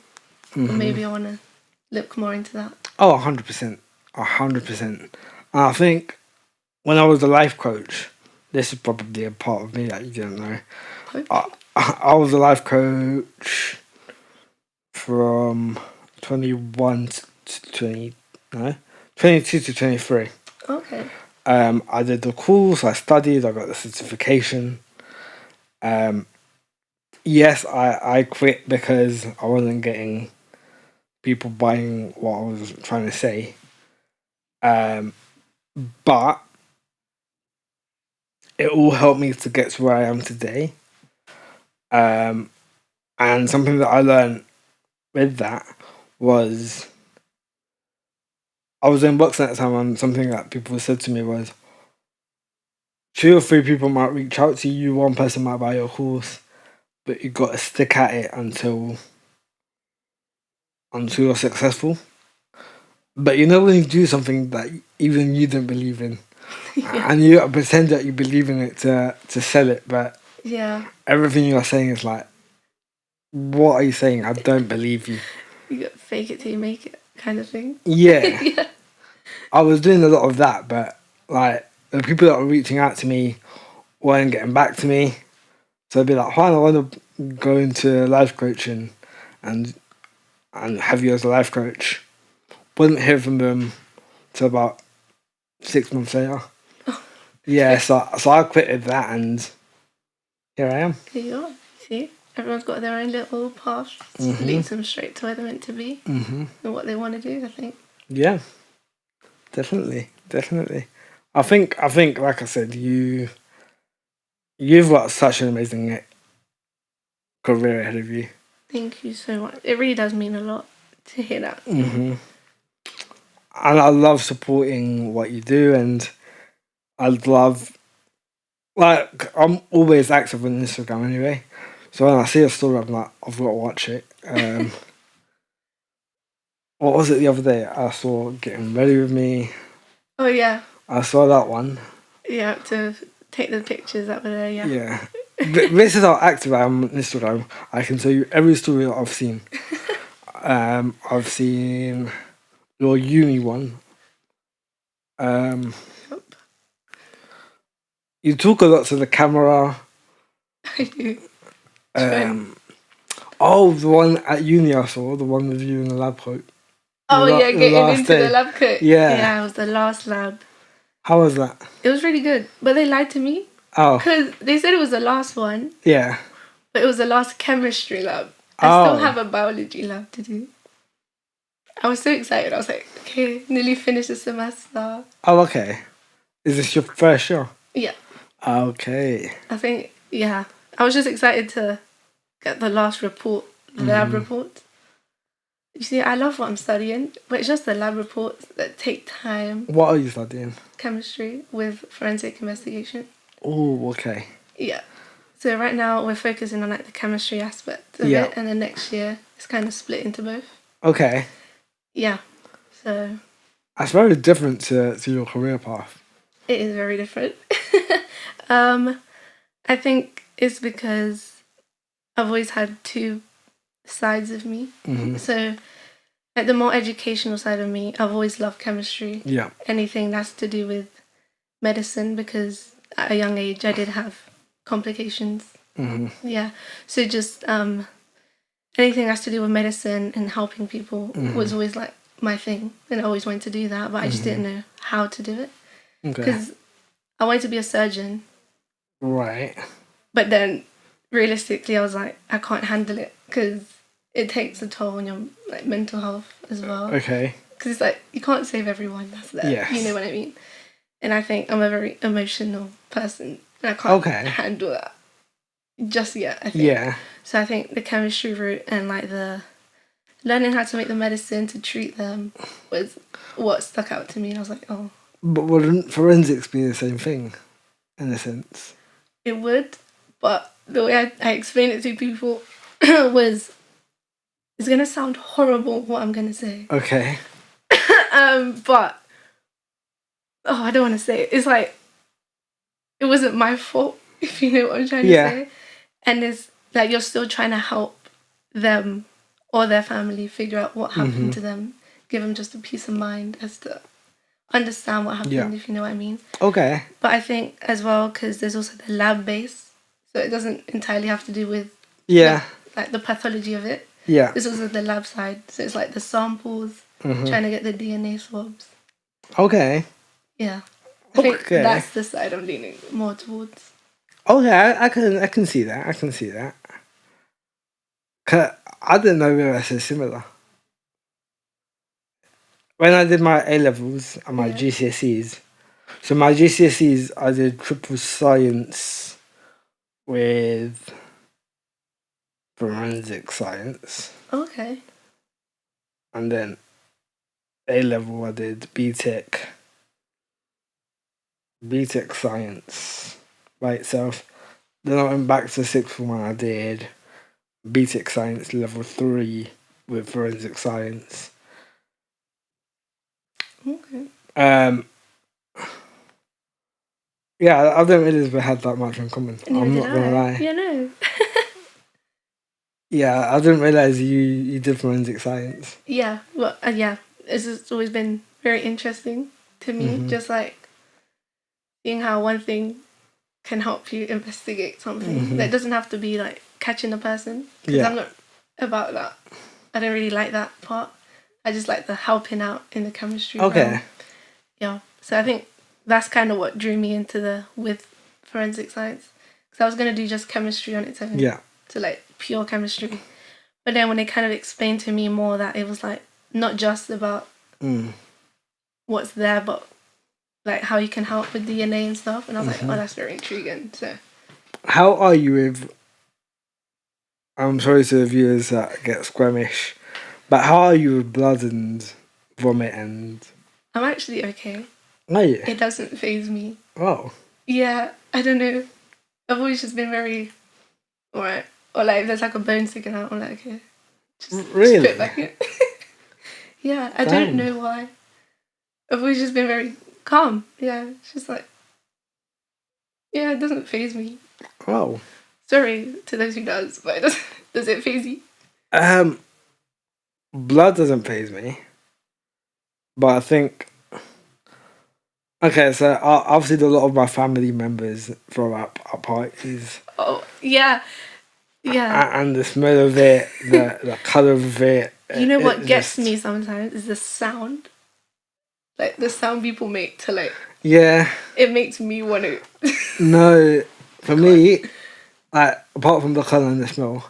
well, maybe I want to look more into that. Oh, 100%. 100%. I think when I was a life coach, this is probably a part of me that you didn't know. I was a life coach from 21 to 22 to 23. Okay. I did the course, I studied, I got the certification. Yes, I quit because I wasn't getting people buying what I was trying to say. But it all helped me to get to where I am today. And something that I learned with that was, I was in boxing at the time, and something that people said to me was, 2 or 3 people might reach out to you, 1 person might buy your course, but you got to stick at it until you're successful. But you know when you do something that even you don't believe in, and you pretend that you believe in it to sell it, but everything you're saying is like, what are you saying? I don't believe you. You got fake it till you make it kind of thing. Yeah. I was doing a lot of that, but like the people that were reaching out to me weren't getting back to me. So I'd be like, fine, I want to go into life coaching and have you as a life coach. Wouldn't hear from them till about 6 months later. Yeah, so I quitted that, and here I am. Here you are. See, everyone's got their own little path. Leads them straight to where they're meant to be and what they want to do, I think. Yeah, definitely. I think, like I said, you've got such an amazing career ahead of you. Thank you so much. It really does mean a lot to hear that. And I love supporting what you do, and I love, like, I'm always active on Instagram anyway. So when I see a story, I'm like, I've got to watch it. What was it the other day? I saw Getting Ready With Me. Oh, yeah. I saw that one. Yeah, to take the pictures that were there, yeah. Yeah. This is how active I am on Instagram. I can tell you every story that I've seen. I've seen your uni one. You talk a lot to the camera. I do. The one at uni I saw, the one with you in the lab coat. Oh, getting into the lab coat. Yeah, it was the last lab. How was that? It was really good, but they lied to me. Oh. Because they said it was the last one. Yeah. But it was the last chemistry lab. I still have a biology lab to do. I was so excited. I was like, okay, nearly finished the semester. Oh, okay. Is this your first year? Yeah. Okay. I think, I was just excited to get the last report, the lab report. You see, I love what I'm studying, but it's just the lab reports that take time. What are you studying? Chemistry with forensic investigation. Oh, okay. Yeah. So right now we're focusing on like the chemistry aspect of it, and then next year it's kind of split into both. Okay. Yeah. So. That's very different to your career path. It is very different. I think it's because I've always had two sides of me. So, like the more educational side of me, I've always loved chemistry. Yeah. Anything that's to do with medicine, because at a young age I did have complications. Yeah. So just anything that's to do with medicine and helping people was always like my thing, and I always wanted to do that, but I just didn't know how to do it. Because I wanted to be a surgeon. Right. But then, realistically, I was like, I can't handle it because it takes a toll on your like mental health as well. Okay. Because it's like, you can't save everyone that's there. Yes. You know what I mean? And I think I'm a very emotional person, and I can't handle that just yet, I think. Yeah. So I think the chemistry route and like the learning how to make the medicine to treat them was what stuck out to me. And I was like, oh. But wouldn't forensics be the same thing, in a sense? It would, but the way I explained it to people was, it's going to sound horrible what I'm going to say. Okay. But, I don't want to say it. It's like, it wasn't my fault, if you know what I'm trying to say. And it's like you're still trying to help them or their family figure out what happened to them. Give them just a peace of mind as to understand what happened, if you know what I mean. Okay. But I think as well, because there's also the lab base, so it doesn't entirely have to do with like the pathology of it. Yeah. There's also the lab side, so it's like the samples, trying to get the DNA swabs. Okay. Yeah. I think that's the side I'm leaning more towards. Okay, I can see that. I can see that. 'Cause I didn't know we were so similar. When I did my A-levels and my GCSEs, so my GCSEs, I did triple science with forensic science. Okay. And then A-level, I did BTEC science by itself. Then I went back to sixth form and I did BTEC science level 3 with forensic science. Okay. Yeah, I don't really have that much in common. I'm not gonna lie. Yeah, no. Yeah, I didn't realise you did forensic science. Yeah, well, it's always been very interesting to me. Just like seeing how one thing can help you investigate something. That doesn't have to be like catching a person. Because I'm not about that. I don't really like that part. I just like the helping out in the chemistry. Okay. Yeah. So I think that's kind of what drew me into with forensic science. Because I was going to do just chemistry on its own. Yeah. So like pure chemistry. But then when they kind of explained to me more that it was like not just about what's there, but like how you can help with DNA and stuff. And I was like, oh, that's very intriguing. So how are you with, I'm sorry to the viewers that get squeamish, but how are you with blood and vomit and... I'm actually okay. Are you? It doesn't faze me. Oh. Yeah, I don't know. I've always just been very, alright. Or like, if there's like a bone sticking out, I'm like, okay. Just spit back in. Yeah, I don't know why. I've always just been very calm. Yeah, it's just like, yeah, it doesn't faze me. Oh. Sorry to those who does, but does it faze you? Blood doesn't faze me. But I think... Okay, so I've seen a lot of my family members throw up at parties. Oh, yeah. Yeah. And the smell of it, the colour of it. You know what gets me sometimes is the sound. Like the sound people make to like... Yeah. It makes me want to... No, for me, like, apart from the colour and the smell,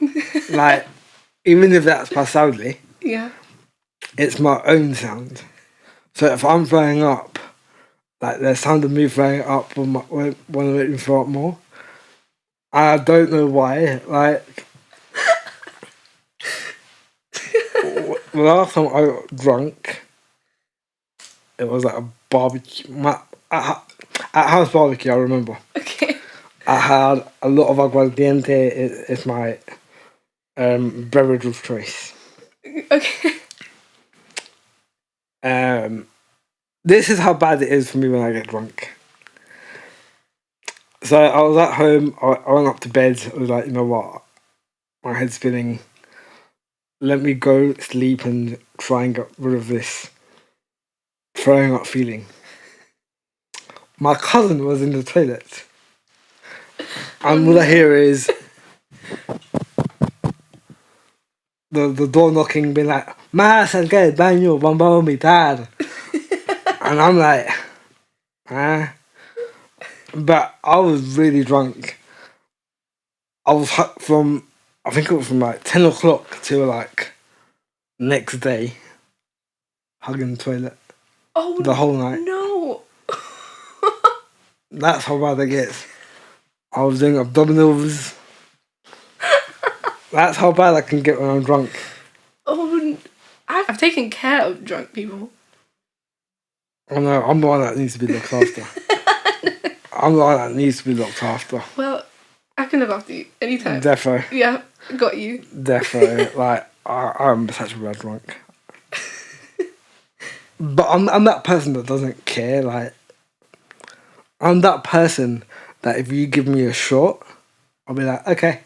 like, even if that's passed loudly, it's my own sound. So if I'm throwing up, like, the sound of me throwing up will make me throw up more. I don't know why, like, The last time I got drunk, it was at a barbecue. At house barbecue, I remember. Okay. I had a lot of aguardiente. It's my beverage of choice. Okay. This is how bad it is for me when I get drunk. So I was at home. I went up to bed. I was like, you know what? My head's spinning. Let me go sleep and try and get rid of this throwing up feeling. My cousin was in the toilet. And all I hear is the door knocking, being like, "Ma, sal que el baño, vamos a vomitar." And I'm like, ah. But I was really drunk. I was I think it was from like 10 o'clock till like next day, hugging the toilet Oh, the whole night. no. That's how bad it gets. I was doing abdominals. That's how bad I can get when I'm drunk. Oh, I've taken care of drunk people. I know, I'm the one that needs to be looked after. I'm the one that needs to be looked after. Well, I can look after you anytime. Defo. Yeah, got you. Defo. Like, I'm such a bad drunk. But I'm that person that doesn't care. Like, I'm that person that if you give me a shot, I'll be like, okay.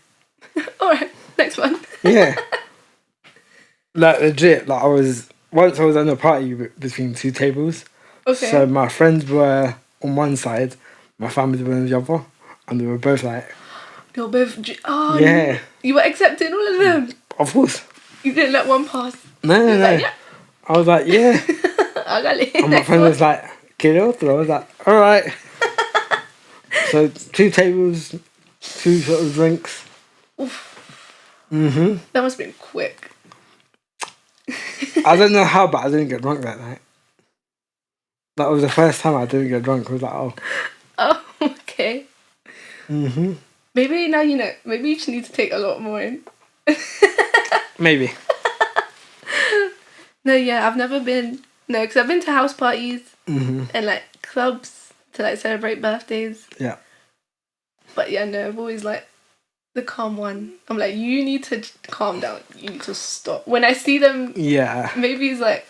Alright, next one. Yeah. Like, legit. Like, once I was at a party between two tables. Okay. So my friends were on one side, my family were on the other, and they were both like, They were both. Oh, yeah. You were accepting all of them. Of course. You didn't let one pass. No. Like, yeah. I was like, yeah. I got it. And my friend was like, ¿Quieres otro? I was like, alright. So 2 tables, 2 sort of drinks. That must have been quick. I don't know how, but I didn't get drunk that night. That was the first time I didn't get drunk. I was like, oh. Oh, okay. Maybe now you know. Maybe you just need to take a lot more in. Maybe. No, yeah, I've never been. No, because I've been to house parties and like clubs to like celebrate birthdays. Yeah. But yeah, no, I've always like the calm one. I'm like, you need to calm down. You need to stop. When I see them, Yeah. maybe it's like,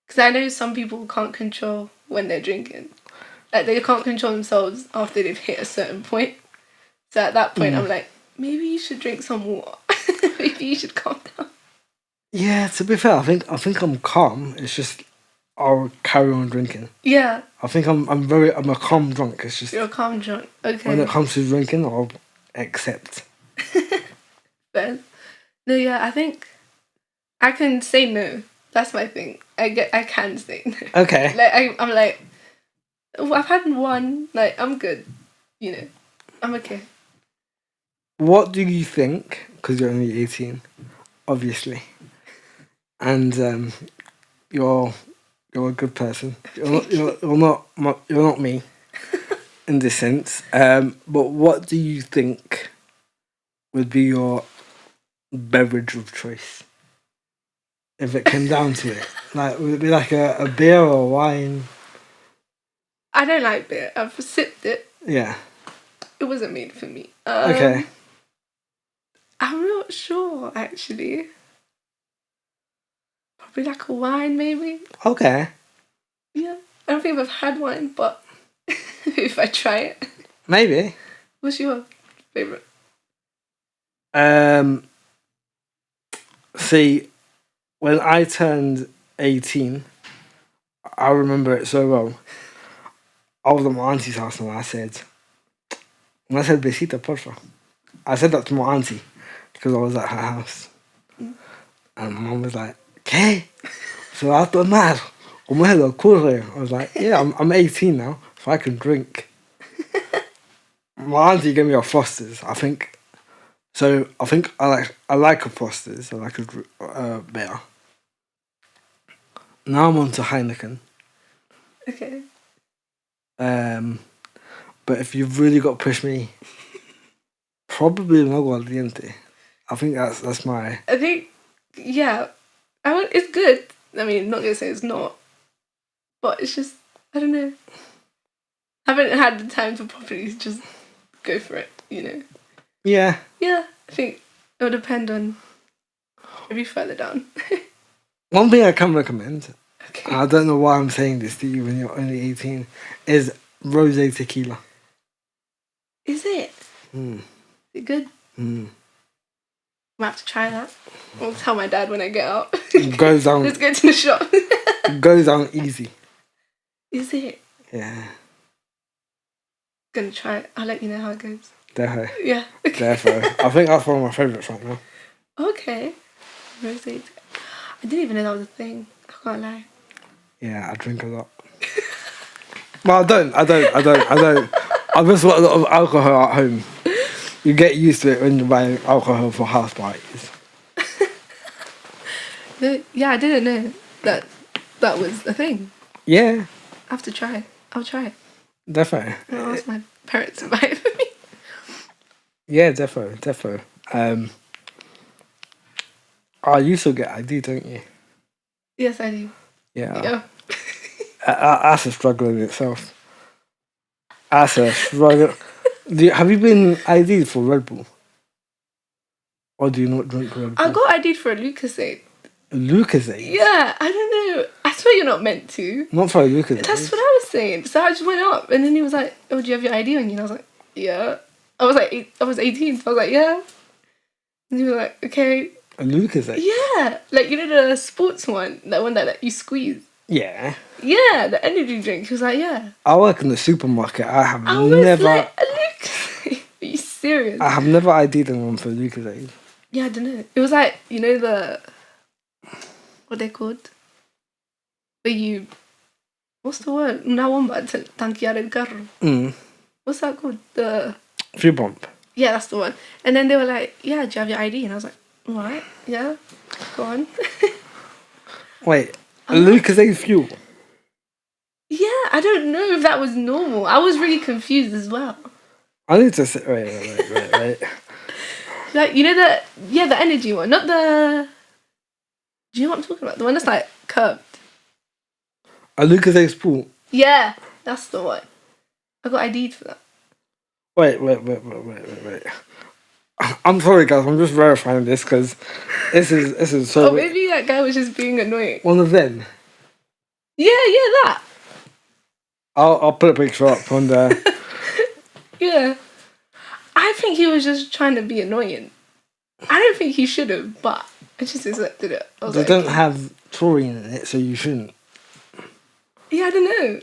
because I know some people can't control when they're drinking. Like they can't control themselves after they've hit a certain point. So at that point, I'm like, maybe you should drink some water. Maybe you should calm down. Yeah, to be fair, I think I'm calm. It's just I'll carry on drinking. Yeah. I think I'm a calm drunk. It's just You're a calm drunk. Okay. when it comes to drinking, I'll accept. Fair. No, yeah, I think I can say no. That's my thing. I can say no. Okay. Like I'm like, oh, I've had one. Like I'm good. You know, I'm okay. What do you think? Because you're only 18, obviously, and you're a good person. You're not me in this sense. But what do you think would be your beverage of choice if it came down to it? Like, would it be like a beer or wine? I don't like beer. I've sipped it. Yeah. It wasn't made for me. Okay. I'm not sure actually. Probably like a wine, maybe. Okay. Yeah. I don't think I've had wine, but if I try it. Maybe. What's your favourite? See, when I turned 18, I remember it so well. I was at my auntie's house and I said, besita, porfa. I said that to my auntie because I was at her house. And my mum was like, ¿Qué? Se va a tomar. ¿Cómo se le ocurre? I was like, yeah, I'm 18 now, so I can drink. My auntie gave me a Foster's, I think. So I think I like a Foster's. I like a beer. Now I'm on to Heineken. Okay. But if you've really got to push me, probably an aguardiente. I think that's my. I think, yeah, It's good. I mean, I'm not gonna say it's not, but it's just I don't know. Haven't had the time to properly just go for it. Yeah. Yeah, I think it will depend on maybe further down. One thing I can recommend, Okay. and I don't know why I'm saying this to you when you're only 18, is rosé tequila. Is it? Mm. Is it good? Mm. Might have to try that. I'll tell my dad when I get out. Goes down. Let's go to the shop. Goes down easy. Is it? Yeah. Gonna try it. I'll let you know how it goes. Definitely. Yeah. Definitely. I think that's one of my favourites right now. Okay. Rosé. I didn't even know that was a thing. I can't lie. Yeah, I drink a lot. Well, I don't. I've just got a lot of alcohol at home. You get used to it when you buy alcohol for house parties. Yeah, I didn't know that was a thing. Yeah. I have to try it. I'll try it. Definitely. I'll ask my parents to buy it for me. Yeah, defo. You still get ID, don't you? Yes, I do. Yeah. That's a struggle in itself. That's a struggle. Have you been ID'd for Red Bull? Or do you not drink Red Bull? I got ID'd for a Lucasade. Lucasade? Yeah, I don't know. I swear you're not meant to. Not for a Lucasade. That's what I was saying. So I just went up and then he was like, "Oh, do you have your ID on you?" And I was like, "Yeah." I was 18, so I was like, "Yeah." And he was like, "Okay." A Lucasade? Yeah, like the sports one, that one that like, you squeeze. Yeah. Yeah, the energy drink. He was like, "Yeah." I work in the supermarket. I was never. like, a Lucasade? Are you serious? I have never ID'd anyone for Lucasade. Yeah, I don't know. It was like the what they called? Where you what's the word? Una bomba tanquear el carro. What's that called? The Fuel pump. Yeah, that's the one. And then they were like, "Yeah, do you have your ID?" And I was like, "What? Yeah, go on." Wait, Lucasade fuel? Yeah, I don't know if that was normal. I was really confused as well. I need to say, wait. Like, the energy one, not the... Do you know what I'm talking about? The one that's like curved. A Lucasade spool? Yeah, that's the one. I got ID'd for that. Wait. I'm sorry, guys. I'm just verifying this because this is so. Oh, maybe that guy was just being annoying. One of them. Yeah, that. I'll put a picture up on there. Yeah, I think he was just trying to be annoying. I don't think he should have, but I just accepted it. They don't have taurine in it, so you shouldn't. Yeah, I don't know.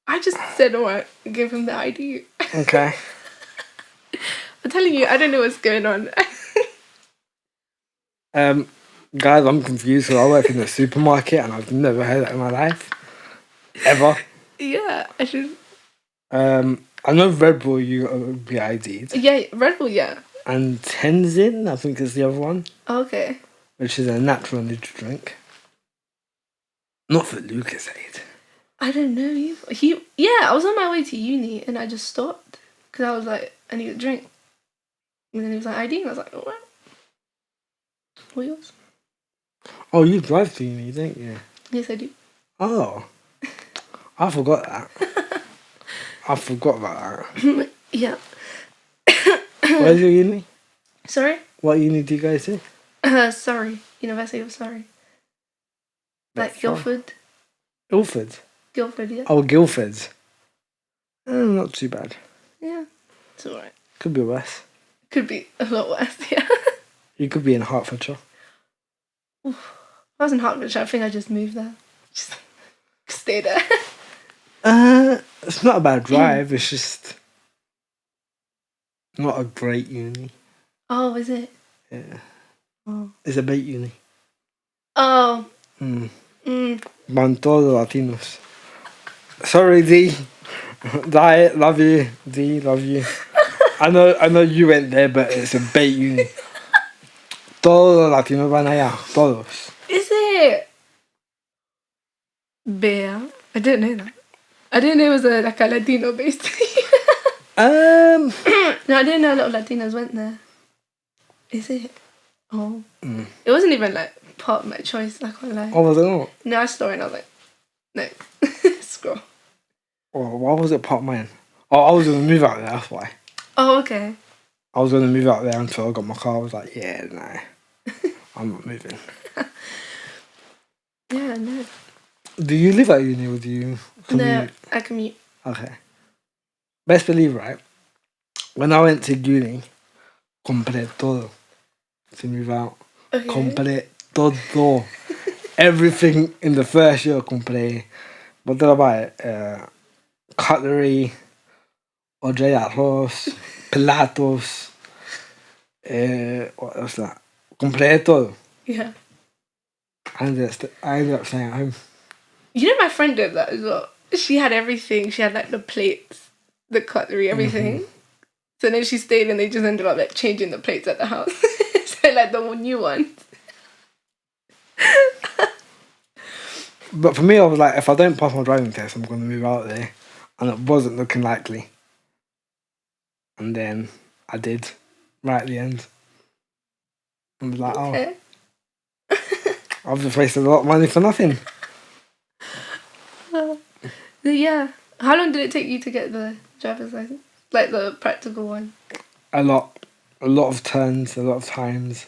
I just said, alright, give him the ID. Okay. I'm telling you, I don't know what's going on. Guys, I'm confused because I work in the supermarket and I've never heard that in my life. Ever. Yeah, I should. I know Red Bull you be ID'd. Yeah, Red Bull, yeah. And Tenzin, I think is the other one. Okay. Which is a natural energy drink. Not for Lucasade. I don't know either. I was on my way to uni and I just stopped because I was like, I need a drink. And then he was like, ID, and I was like, alright. What yours? Oh, you drive to uni, don't you? Yes, I do. Oh. I forgot that. I forgot about that. Yeah. Where's your uni? Sorry? What uni do you guys do? Surrey. University of Surrey. Like That's Guildford. Guildford? Guildford, yeah. Oh, Guildford. Not too bad. Yeah. It's alright. Could be worse. Could be a lot worse, yeah. You could be in Hertfordshire. Oof. If I was in Hertfordshire, I think I just moved there. Just stay there. It's not a bad drive, it's just not a great uni. Oh, is it? Yeah. Oh. It's a bait uni. Oh. Van todos Latinos. Sorry, D. Love you. D, love you. I know you went there, but it's a bait uni. Todos los Latinos van allá. Todos. Is it? Bea. I didn't know that. I didn't know it was like a Latino based. No, I didn't know a lot of Latinos went there. Is it? Oh. It wasn't even like part of my choice, I can't lie. Oh, was it not? No, I saw it and I was like, no. Scroll. Oh, why was it part of mine? Oh, I was going to move out there, that's why. Oh, okay. I was going to move out there until I got my car. I was like, yeah, nah, I'm not moving. Yeah, no. Do you live at uni or do you commute? No, I commute. Okay. Best believe, right? When I went to uni, compré todo to move out. Okay. Compré todo. Everything in the first year, compré. What did I buy? Cutlery, ordeñados, platos. What else that? Compré todo. Yeah. I ended up staying at home. You know, my friend did that as well. She had everything. She had like the plates, the cutlery, everything. Mm-hmm. So then she stayed and they just ended up like changing the plates at the house. So like the new ones. But for me, I was like, if I don't pass my driving test, I'm going to move out there. And it wasn't looking likely. And then I did, right at the end. I was like, okay. I've just wasted a lot of money for nothing. Yeah. How long did it take you to get the driver's license? Like the practical one? A lot of turns, a lot of times.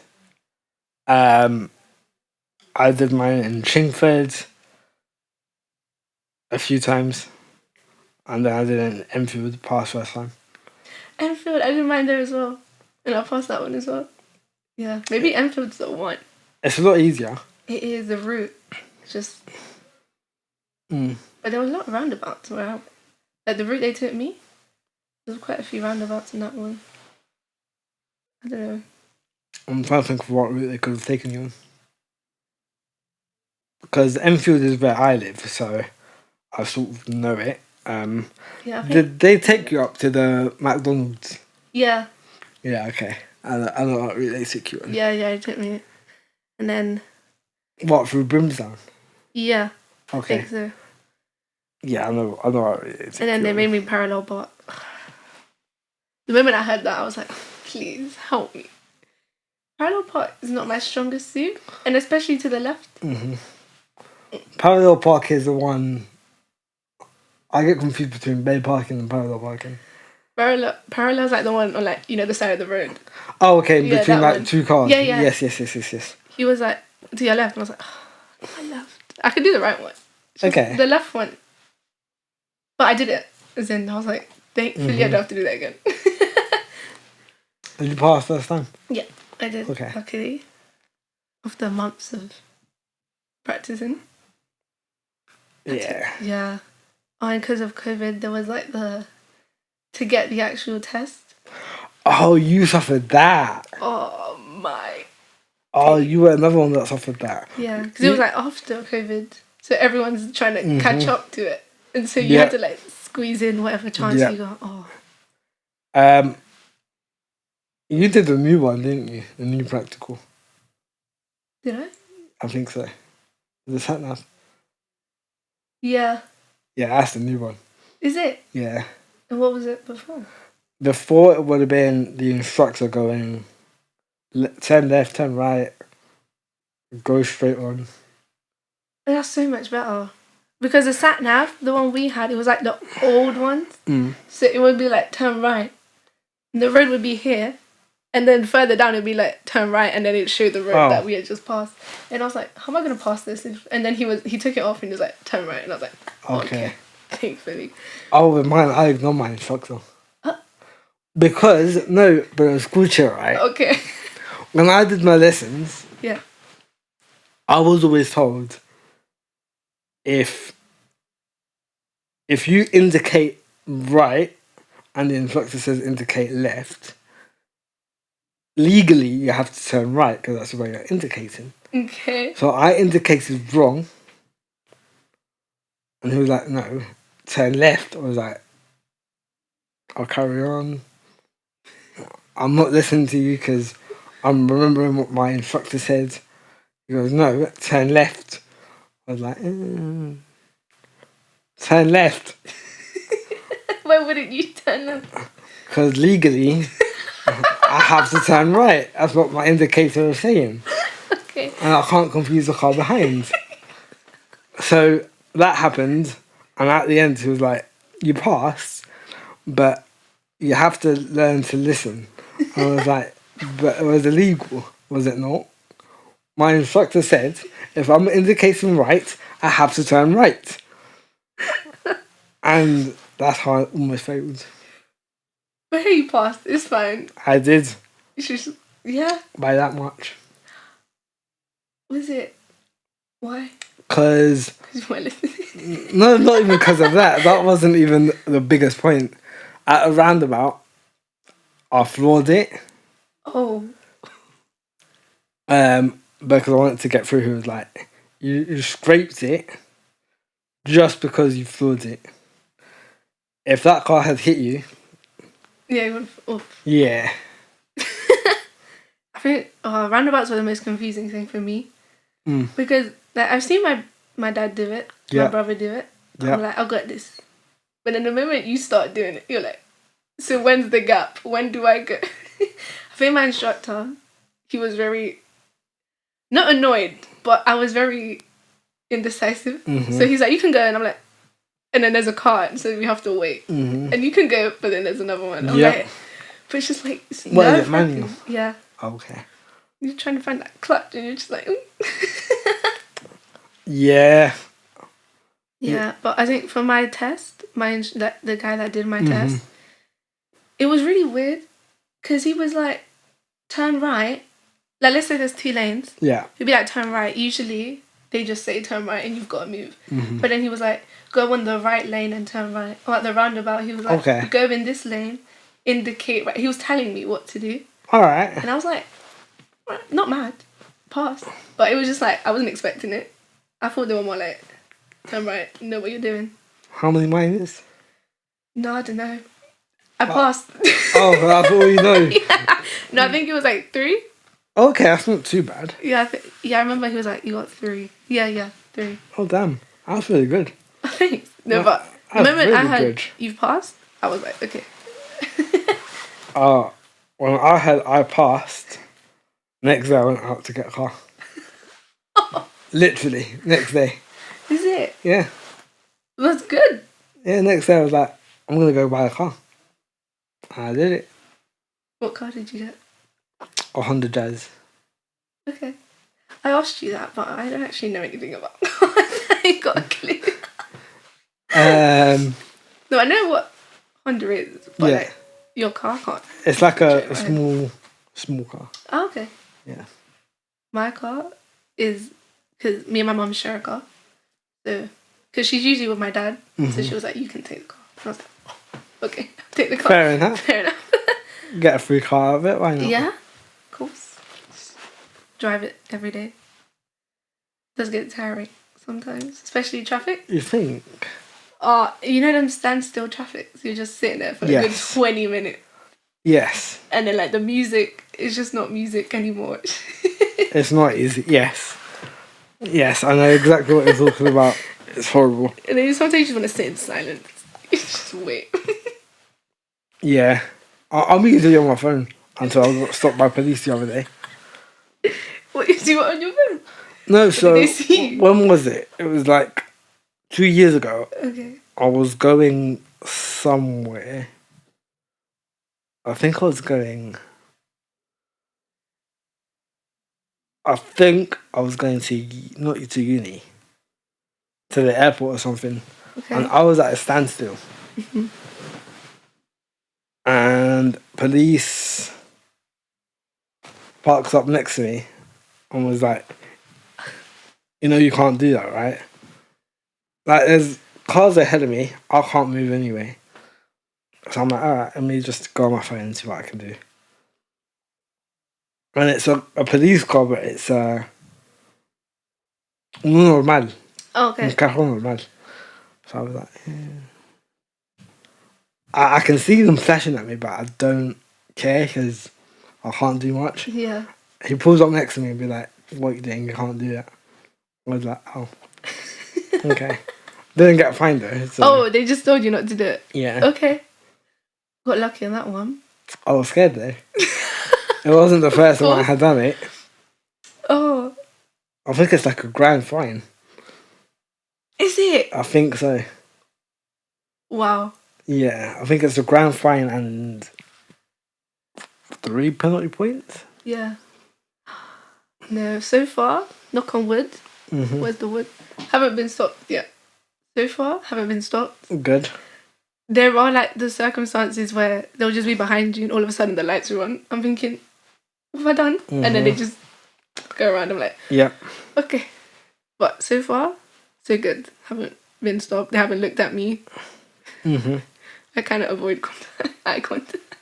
I did mine in Chingford a few times. And then I did it in Enfield, passed first time. Enfield, I did mine there as well. And I passed that one as well. Yeah, maybe Enfield's the one. It's a lot easier. It is, the route. It's just... But there was a lot of roundabouts where like the route they took me, there was quite a few roundabouts in that one. I don't know. I'm trying to think of what route they could have taken you on. Because Enfield is where I live, so I sort of know it. Did they take you up to the McDonald's? Yeah. Yeah, okay. I know what route they took you on. Yeah, it took me. And then... What, through Brimstone? Yeah. Okay. I think so. Yeah, I know what route they took you on. And then they made me parallel park. The moment I heard that, I was like, please, help me. Parallel park is not my strongest suit, and especially to the left. Mm-hmm. Parallel park is the one... I get confused between bay parking and parallel parking. Parallel's like the one on, like, you know, the side of the road. Oh, okay, between like one. Two cars. Yeah. Yes. He was like, to your left, and I was like, oh, my left. I could do the right one. Okay. The left one. But I did it. As in, I was like, thankfully I don't have to do that again. Did you pass first time? Yeah, I did. Okay. Luckily. After months of practicing. Yeah. Yeah. Oh, and because of COVID, there was like to get the actual test. Oh, you suffered that. Oh, my. Oh, you were another one that suffered that. Yeah, because it was like after COVID. So everyone's trying to catch up to it. And so you had to like squeeze in whatever chance you got. Oh. You did the new one, didn't you? The new practical. Did I? I think so. The sat nav. Yeah. Yeah, that's the new one. Is it? Yeah. And what was it before? Before, it would have been the instructor going, turn left, turn right, go straight on. And that's so much better. Because the sat nav, the one we had, it was like the old ones. So it would be like turn right. And the road would be here. And then further down, it'd be like turn right. And then it'd show the road that we had just passed. And I was like, how am I going to pass this? And then he took it off and he was like, turn right. And I was like, okay. Thankfully. Oh, with mine, I ignored my instructor. Because, but escucha, right? Okay. When I did my lessons, I was always told, if you indicate right and the instructor says indicate left, legally you have to turn right because that's the way you're indicating. Okay. So I indicated wrong and he was like, no, turn left. I was like, I'll carry on. I'm not listening to you because I'm remembering what my instructor said. He goes, no, turn left. I was like, turn left. Why wouldn't you turn left? Because legally, I have to turn right. That's what my indicator is saying. Okay. And I can't confuse the car behind. So that happened, and at the end he was like, you passed, but you have to learn to listen. I was like, but it was illegal, was it not? My instructor said, if I'm indicating right, I have to turn right. And that's how I almost failed. But hey, you passed. It's fine. I did. It's just, yeah. By that much. Was it? Why? Because... Because you weren't listening. No, not even because of that. That wasn't even the biggest point. At a roundabout, I floored it. Oh. Because I wanted to get through. He was like, you scraped it just because you floored it. If that car had hit you... Yeah, you went off. Yeah. I think roundabouts were the most confusing thing for me. Because like, I've seen my dad do it, my brother do it. I'm like, I've got this. But then the moment you start doing it, you're like, so when's the gap? When do I go? I think my instructor, he was very, not annoyed, but I was very indecisive. So he's like, you can go, and I'm like, and then there's a car, so we have to wait. And you can go, but then there's another one. I'm like, but it's just like, it's what is it, manual? Yeah. Okay. You're trying to find that clutch, and you're just like, Yeah. Yeah, but I think for my test, the guy that did my test, it was really weird because he was like, turn right. Like, let's say there's 2 lanes. Yeah. He'd be like, turn right. Usually, they just say turn right and you've got to move. But then he was like, go on the right lane and turn right. Or at the roundabout, he was like, go in this lane, indicate right. He was telling me what to do. All right. And I was like, not mad. Passed. But it was just like, I wasn't expecting it. I thought they were more like, turn right, you know what you're doing. How many minus? No, I don't know. I passed. Oh, that's all you know. Yeah. No, I think it was like 3. Okay, that's not too bad. Yeah, I remember he was like, you got 3. Yeah, 3. Oh, damn. That's really good. Thanks. No, but the moment really I heard good. you've passed, I was like, okay. When I heard I passed, next day I went out to get a car. Literally, next day. Is it? Yeah. That's good. Yeah, next day I was like, I'm going to go buy a car. And I did it. What car did you get? A Honda Jazz. Okay. I asked you that, but I don't actually know anything about I ain't got a clue. No, I know what Honda is, but like, your car can't. It's like a small car. Oh, okay. Yeah. My car is, because me and my mum share a car. So, because she's usually with my dad. So she was like, you can take the car. And I was like, oh, okay, take the car. Fair enough. Fair enough. Get a free car out of it, why not? Yeah, of course. Just drive it every day. It does get tiring sometimes, especially traffic. You think? You know them standstill traffic? So you're just sitting there for a good 20 minutes. Yes. And then like the music is just not music anymore. It's not easy. Yes. Yes, I know exactly what you're talking about. It's horrible. And then sometimes you just want to sit in silence. You just wait. Yeah. I'm usually on my phone until I got stopped by police the other day. What, you do it on your phone? No, so Did they see you? when was it? It was like 2 years ago. Okay. I was going somewhere. I think I was going to, not to uni, to the airport or something. Okay. And I was at a standstill. And police parks up next to me and was like, you know, you can't do that, right? Like, there's cars ahead of me, I can't move anyway. So I'm like, alright, let me just go on my phone and see what I can do. And it's a police car, but it's normal. Oh, okay. Un carro normal. So I was like, yeah. I can see them flashing at me, but I don't care because I can't do much. Yeah. He pulls up next to me and be like, what are you doing? You can't do that. I was like, oh. Okay. Didn't get fined though. So. Oh, they just told you not to do it? Yeah. Okay. Got lucky on that one. I was scared though. It wasn't the first time I had done it. Oh. I think it's like a grand fine. Is it? I think so. Wow. Yeah, I think it's a grand fine and 3 penalty points. Yeah. No, so far, knock on wood. Where's the wood? Haven't been stopped yet. So far, haven't been stopped. Good. There are like the circumstances where they'll just be behind you and all of a sudden the lights are on. I'm thinking, what have I done? And then they just go around. I'm like, Yeah. okay. But so far, so good. Haven't been stopped. They haven't looked at me. I kind of avoid eye contact.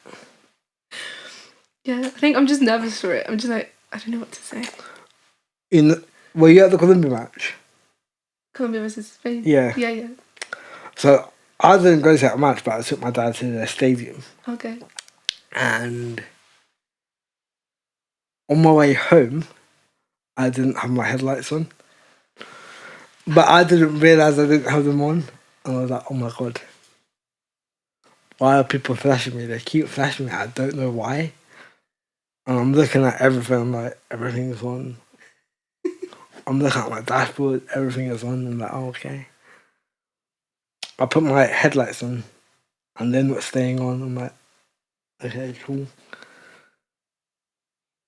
Yeah, I think I'm just nervous for it. I'm just like, I don't know what to say. Were you at the Colombia match? Colombia versus Spain? Yeah. Yeah. So I didn't go to that match, but I took my dad to the stadium. Okay. And on my way home, I didn't have my headlights on. But I didn't realise I didn't have them on. And I was like, oh my God. Why are people flashing me? They keep flashing me. I don't know why. And I'm looking at everything. I'm like, everything's on. I'm looking at my dashboard. Everything is on. I'm like, oh, okay. I put my headlights on. And they're not staying on. I'm like, okay, cool.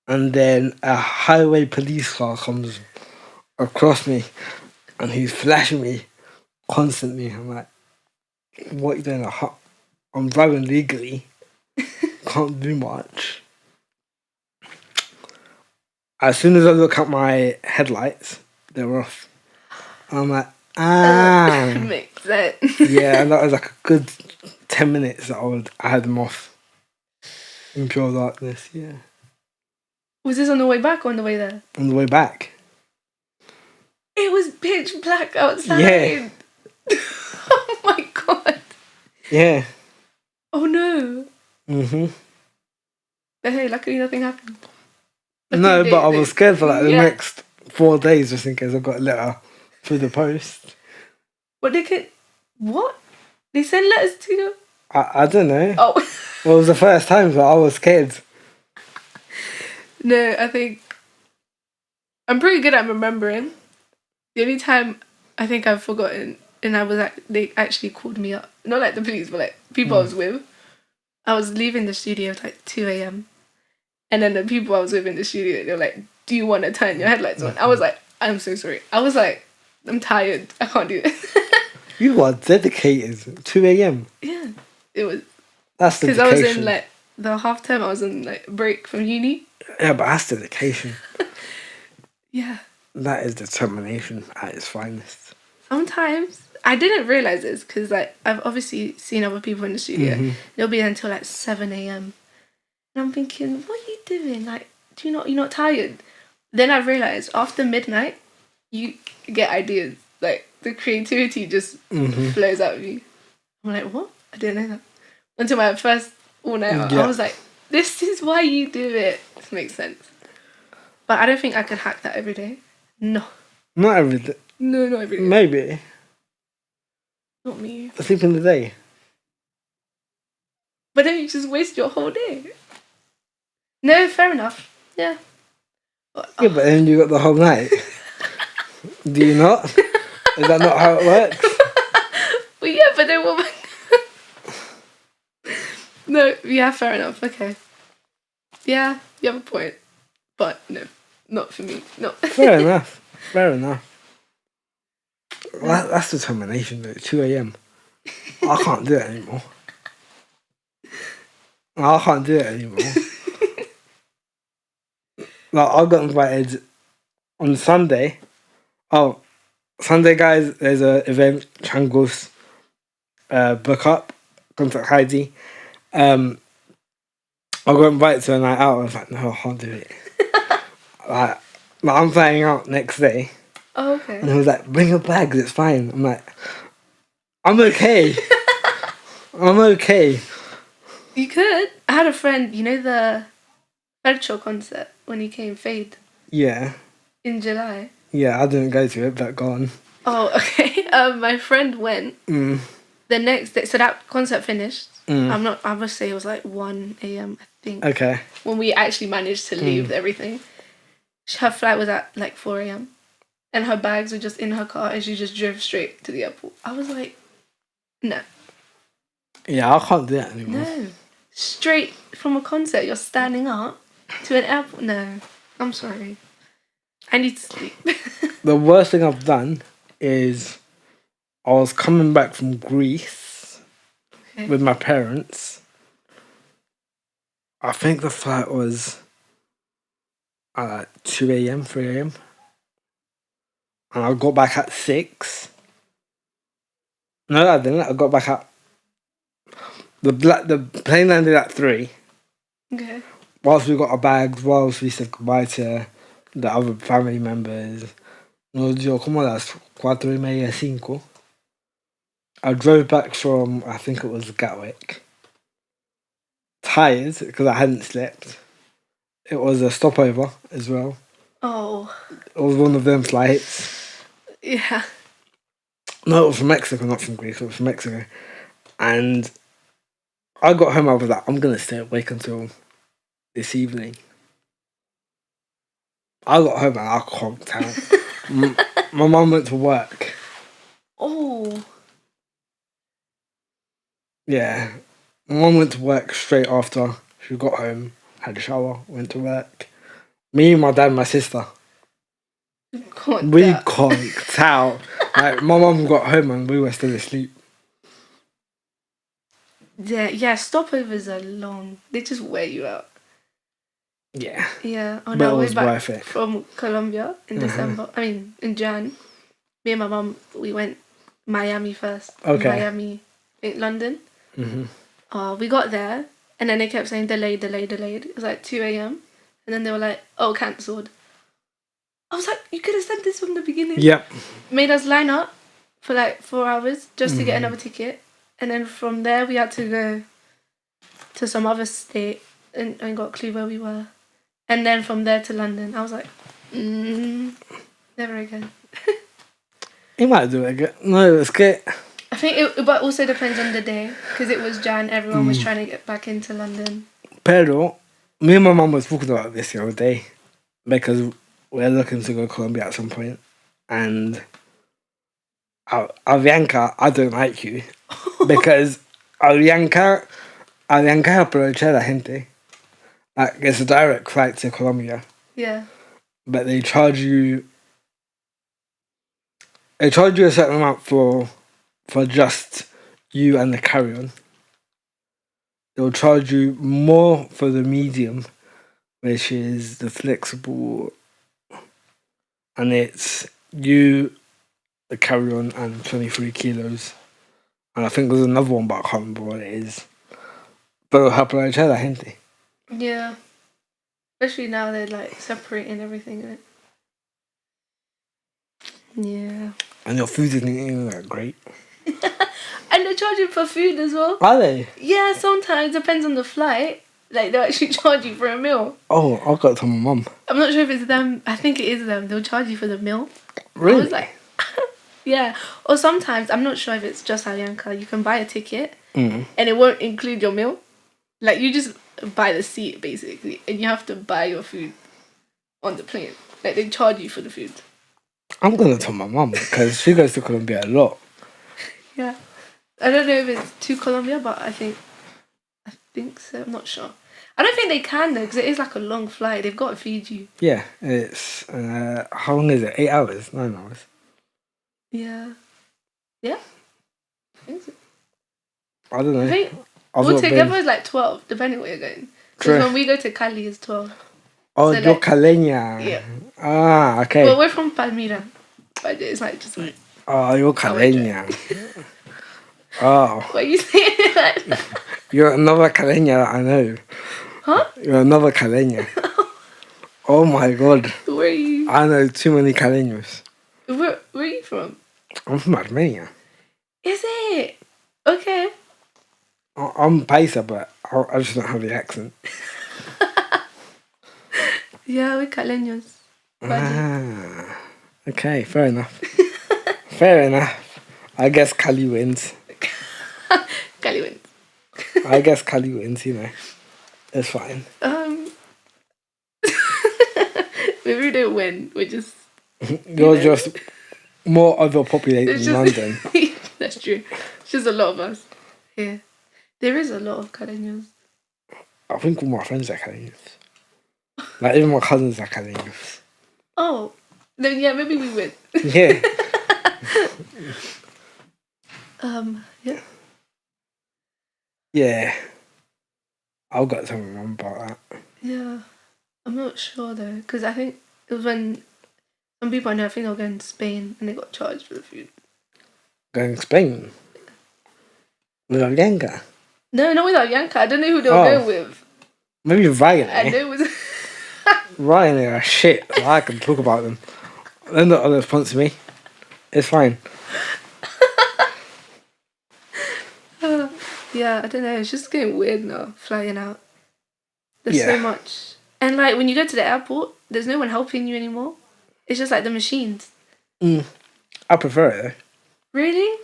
And then a highway police car comes across me. And he's flashing me constantly. I'm like, what are you doing? I'm driving legally. Can't do much. As soon as I look at my headlights, they're off. And I'm like, Makes sense. Yeah, and that was like a good 10 minutes that I had them off. In pure darkness, yeah. Was this on the way back or on the way there? On the way back. It was pitch black outside. Yeah. Oh my God. Yeah. Oh no. But hey, luckily nothing happened. No, but I was scared for like the next 4 days just in case I got a letter through the post. What they send letters to you? I don't know. Oh. Well, it was the first time, so I was scared. No, I think I'm pretty good at remembering. The only time I think I've forgotten, and they actually called me up. Not like the police, but like people I was with. I was leaving the studio at like 2 a.m. And then the people I was with in the studio, they were like, do you want to turn your headlights on? I was like, I'm so sorry. I was like, I'm tired. I can't do it. You are dedicated. 2 a.m. Yeah. It was. That's dedication. Because I was in like the half term, I was in like break from uni. Yeah, but that's dedication. Yeah. That is determination at its finest. Sometimes. I didn't realise this because like I've obviously seen other people in the studio. They'll be there until like 7 a.m. And I'm thinking, what are you doing? Like, you're not tired? Then I realised after midnight, you get ideas. Like, the creativity just flows out of you. I'm like, what? I didn't know that. Until my first all-night, I was like, this is why you do it. This makes sense. But I don't think I could hack that every day. No. Not every day. No, not every day. Maybe. Not me. Sleep in the day. But then you just waste your whole day. No, fair enough. Yeah. But then you got the whole night. Do you not? Is that not how it works? Well, yeah, but then what? No, yeah, fair enough. Okay. Yeah, you have a point. But no, not for me. No. Fair enough. Well, that's determination, though. 2 a.m. I can't do it anymore. Like, I got invited on Sunday. Oh, Sunday, guys, there's an event, Changos, book up, contact Heidi. I got invited to a night out. I was like, no, I can't do it. like, I'm flying out next day. Oh, okay. And he was like, bring your bags, it's fine. I'm like, I'm okay. I'm okay. You could. I had a friend, you know the Fed concert when he came, Fade? Yeah. In July. Yeah, I didn't go to it, but go on. Oh, okay. My friend went the next day. So that concert finished. I must say it was like 1 a.m, I think. Okay. When we actually managed to leave everything. Her flight was at like 4 a.m. and her bags were just in her car, and she just drove straight to the airport. I was like, no. Yeah, I can't do that anymore. No. Straight from a concert, you're standing up to an airport. No. I'm sorry. I need to sleep. The worst thing I've done is I was coming back from Greece with my parents. I think the flight was at like 2 a.m., 3 a.m. And I got back at 6. No, I didn't. I got back at... The plane landed at 3. Okay. Whilst we got our bags, whilst we said goodbye to the other family members, nos dio como las 4:30, 5. I drove back from, I think it was Gatwick, tired because I hadn't slept. It was a stopover as well. Oh. It was one of them flights. Yeah. No, it was from Mexico, not from Greece. It was from Mexico. And I got home, I was like, I'm going to stay awake until this evening. I got home and I conked out. My mum went to work. Oh. Yeah. My mum went to work straight after she got home, had a shower, went to work. Me, my dad, and my sister. We conked out. Like, my mum got home and we were still asleep. Yeah, stopovers are long. They just wear you out. Yeah. Yeah. On But our it way was back worth it. from Colombia in December. I mean, in Jan. Me and my mum, we went Miami first. Okay. Miami, in London. Mm-hmm. We got there, and then they kept saying delayed. It was like 2 a.m. And then they were like, oh, cancelled. I was like, you could have said this from the beginning. Yep. Made us line up for like 4 hours just to get another ticket. And then from there, we had to go to some other state and got a clue where we were. And then from there to London. I was like, never again. You might do it again. No, it's good. I think it but also depends on the day. Because it was Jan, everyone was trying to get back into London. Pero, me and my mum was talking about this the other day. Because we're looking to go to Colombia at some point. And Avianca, I don't like you. Because Avianca aprovecha la gente. Like, it's a direct flight to Colombia. Yeah. But they charge you a certain amount for just you and the carry-on. They'll charge you more for the medium, which is the flexible, and it's you, the carry-on, and 23 kilos. And I think there's another one, but I can't remember what it is. Pero aprovechar la gente. Yeah. Especially now they're like separating everything in it. Yeah. And your food isn't even that great. And they're charging for food as well. Are they? Yeah, sometimes. Depends on the flight. Like, they'll actually charge you for a meal. Oh, I'll go to my mum. I'm not sure if it's them. I think it is them. They'll charge you for the meal. Really? I was like, yeah. Or sometimes, I'm not sure if it's just Avianca, you can buy a ticket and it won't include your meal. Like, you just buy the seat, basically, and you have to buy your food on the plane. Like, they charge you for the food. I'm going to tell my mum because she goes to Colombia a lot. Yeah. I don't know if it's to Colombia, but I think so. I'm not sure. I don't think they can, though, because it is like a long flight. They've got to feed you. Yeah, it's... how long is it? 8 hours? 9 hours? Yeah. Yeah? I think so. I don't know. I think altogether it's like 12, depending where you're going. Because when we go to Cali, it's 12. Oh, so you're like, Caleña. Yeah. Ah, okay. Well, we're from Palmira. But it's like just like... Oh, you're Caleña. Oh. Why are you saying it like that? You're another Caleña that I know. Huh? You're another Caleña. Oh my God. Where are you? I know too many Caleños. Where are you from? I'm from Armenia. Is it? Okay. I'm Paisa, but I just don't have the accent. Yeah, we're Caleños. Ah, okay, fair enough. Fair enough. I guess Cali wins. Cali wins. I guess Cali wins, you know. It's fine. Maybe we don't win. We're just You're just more overpopulated It's in just London. that's true. It's just a lot of us here. There is a lot of Caleños. I think all my friends are Californians. Like, even my cousins are Californians. Oh, then yeah, maybe we would. Yeah. Yeah. Yeah. I've got something wrong about that. Yeah. I'm not sure though, because I think it was when some people I know, I think they were going to Spain and they got charged for the food. Going to Spain? With Avianca? No, not with Avianca. I don't know who they were going with. Maybe Ryanair. I know it was. Ryanair are shit. I can talk about them. They're not gonna sponsor me. It's fine. Yeah, I don't know. It's just getting weird now, flying out. There's Yeah. so much. And like when you go to the airport, there's no one helping you anymore. It's just like the machines. I prefer it though. Really?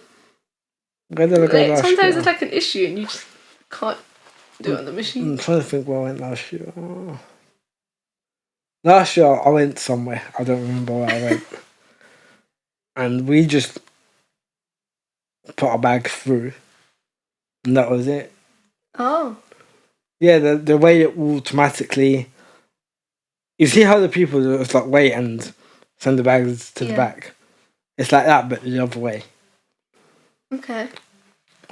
Where did I go Like, last sometimes year? it's like an issue and you just can't do it on the I'm machine. trying to think where I went last year. Last year I went somewhere. I don't remember where I went. And we just put our bag through. And that was it. Oh. Yeah, the way it automatically... You see how the people just like wait and send the bags to the back? It's like that, but the other way. Okay.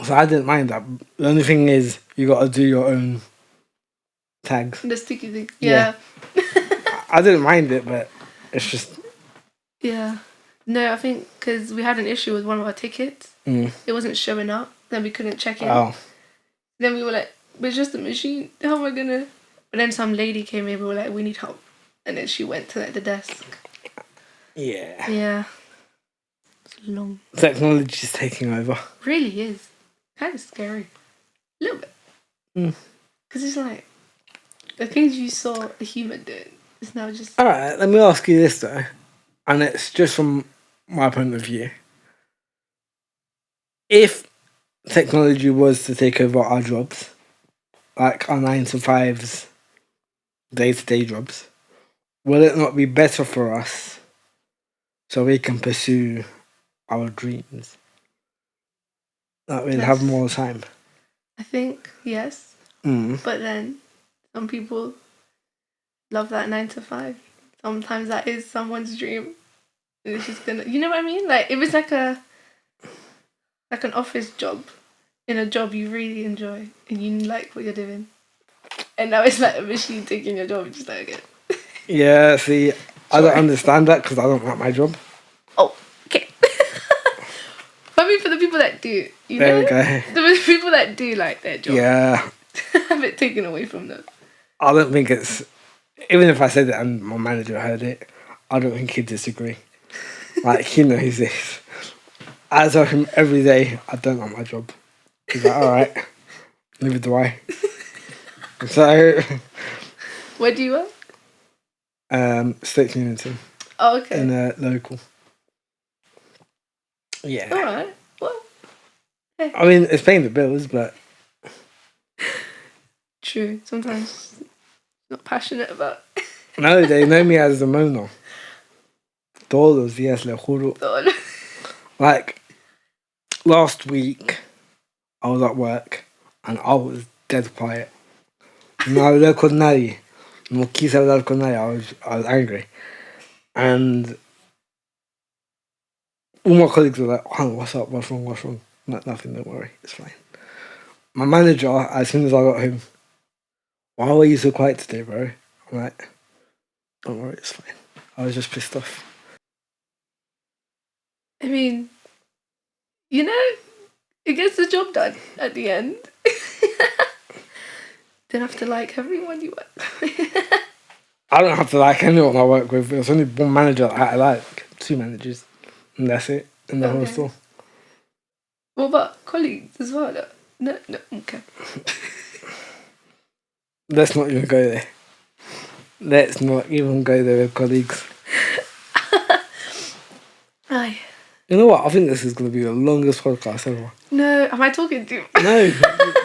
So I didn't mind that. The only thing is, you got to do your own tags. The sticky thing. Yeah. I didn't mind it, but it's just... Yeah. No, I think because we had an issue with one of our tickets. It wasn't showing up. Then we couldn't check in. Oh. Then we were like, but it's just a machine. How am I going to... But then some lady came in. We were like, we need help. And then she went to like the desk. Yeah. Yeah. It's long. Technology's taking over. Really is. Kind of scary. A little bit. Because it's like, the things you saw a human doing, it's now just... Alright, let me ask you this though. And it's just from my point of view. If technology was to take over our jobs, like our 9-to-5s, day-to-day jobs, will it not be better for us so we can pursue our dreams? That we'll have more time. I think, yes. But then, some people love that 9-to-5. Sometimes that is someone's dream. And it's just gonna... You know what I mean? Like, if it's like an office job, in a job you really enjoy, and you like what you're doing. And now it's like a machine taking your job, just like, okay. Yeah, see, I don't understand that because I don't like my job. Oh, okay. I mean, for the people that do, you There know? we go. The people that do like their job. Yeah. Have it taken away from them. I don't think it's... Even if I said it and my manager heard it, I don't think he'd disagree. Like, he knows this. I tell him every day, I don't like my job. He's like, alright. Neither do I. So... Where do you work? State Unity. Oh, okay. In a local. Yeah. Alright. Well, hey. I mean, it's paying the bills, but... True. Sometimes not passionate about... No, they know me as the mono. Todos los días, le juro. Like, last week, I was at work and I was dead quiet. No hablé con nadie. No quise hablar con nadie. I was angry. And all my colleagues were like, oh, what's up? What's wrong? What's wrong? Nothing, don't worry. It's fine. My manager, as soon as I got home, why were you so quiet today, bro? I'm like, don't worry, it's fine. I was just pissed off. I mean, you know, it gets the job done at the end. Don't have to like everyone you work with. I don't have to like anyone I work with. There's only one manager that I like. 2 managers. And that's it. In the whole store. What about colleagues as well? No, okay. Let's not even go there. Let's not even go there with colleagues. Aye. You know what? I think this is going to be the longest podcast ever. No, am I talking to you? No,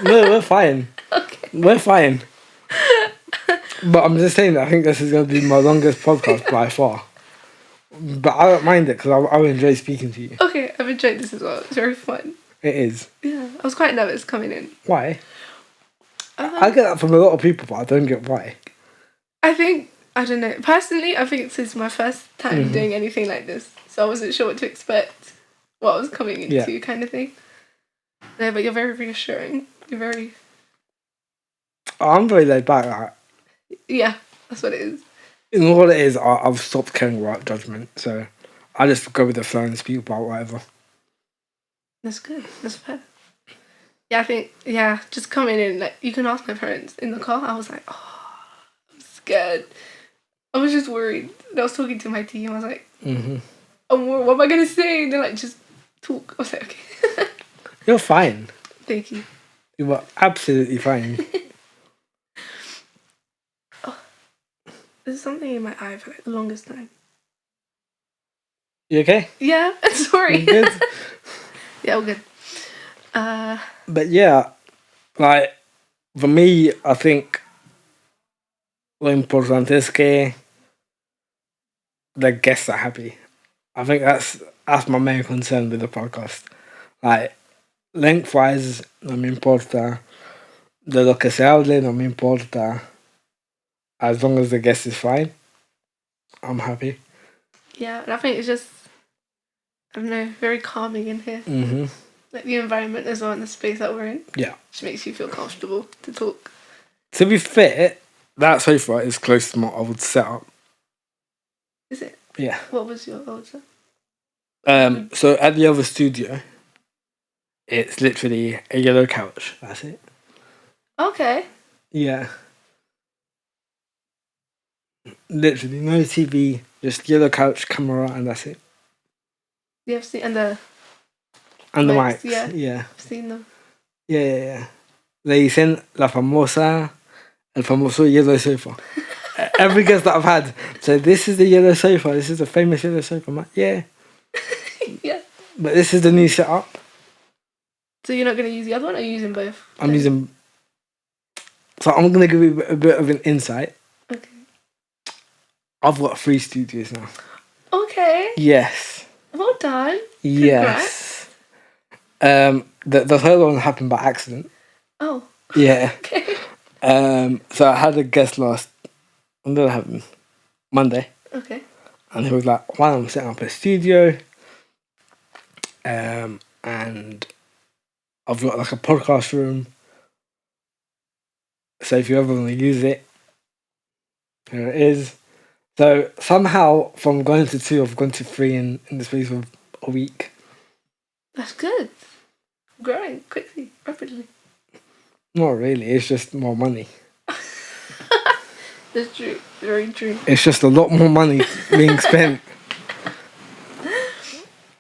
we're fine. Okay. We're fine. But I'm just saying that I think this is going to be my longest podcast by far. But I don't mind it because I enjoy speaking to you. Okay, I've enjoyed this as well. It's very fun. It is. Yeah, I was quite nervous coming in. Why? I get that from a lot of people, but I don't get why. I think, I don't know. Personally, I think this is my first time doing anything like this. So I wasn't sure what to expect, what I was coming into, kind of thing. No, but you're very reassuring. You're very... I'm very laid back. Yeah, that's what it is. You know what it is? I've stopped caring about judgment, so I just go with the flow and speak about whatever. That's good. That's fair. Yeah, I think, just coming in, like, you can ask my parents in the car. I was like, oh, I'm scared. I was just worried. And I was talking to my team. I was like, what am I going to say? And they're like, just talk. I was like, okay. You're fine. Thank you. You were absolutely fine. There's something in my eye for like the longest time. You okay? Yeah, sorry. You good? Yeah, all good. But yeah, like, for me, I think lo importante es que the guests are happy. I think that's my main concern with the podcast. Like, lengthwise, no me importa. De lo que se hable, no me importa. As long as the guest is fine, I'm happy. Yeah, and I think it's just, I don't know, very calming in here. Like the environment as well and the space that we're in. Yeah. Just makes you feel comfortable to talk. To be fair, that sofa is close to my old setup. Is it? Yeah. What was your old setup? So at the other studio, it's literally a yellow couch. That's it. Okay. Yeah. Literally no TV, just yellow couch, camera, and that's it. Yeah, I've seen, and the mics. Yeah. I've seen them. Yeah. Le dicen el famoso yellow sofa. Every guest that I've had, so this is the yellow sofa, this is the famous yellow sofa. I'm like, yeah. Yeah. But this is the new setup. So you're not going to use the other one, or are you using both? I'm using... So I'm going to give you a bit of an insight. Okay. I've got 3 studios now. Okay. Yes. Well done. Yes. The third one happened by accident. Oh. Yeah. Okay. So I had a guest when did I have him? Monday. Okay. And he was like, "Why I'm setting up a studio, and I've got like a podcast room. So if you ever want to use it, here it is." So somehow from going to 2, I've gone to 3 in the space of a week. That's good. Growing quickly, rapidly. Not really. It's just more money. That's true. Very true. It's just a lot more money being spent.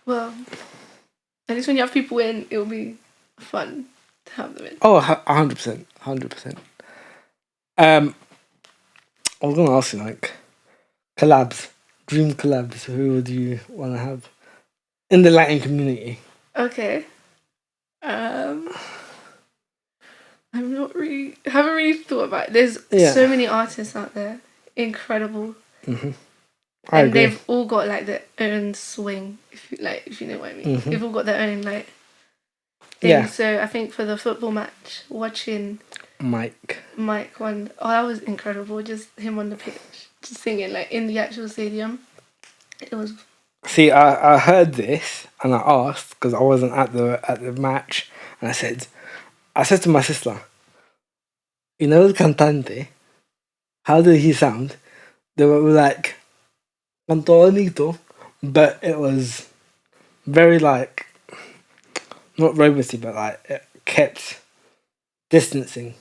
Well, at least when you have people in, it will be fun to have them in. Oh, 100%. 100%. I was going to ask you, like, collabs. Dream collabs. Who would you want to have in the Latin community? Okay. haven't really thought about it. There's so many artists out there. Incredible. I and agree. They've all got like their own swing, if you know what I mean. They've all got their own like thing. Yeah. So I think for the football match, watching Mike one, that was incredible. Just him on the pitch, just singing like in the actual stadium. It was. See, I heard this and I asked because I wasn't at the match, and I said to my sister, "You know the cantante? How did he sound?" They were like, "Canto but it was very like not roboty, but like it kept distancing.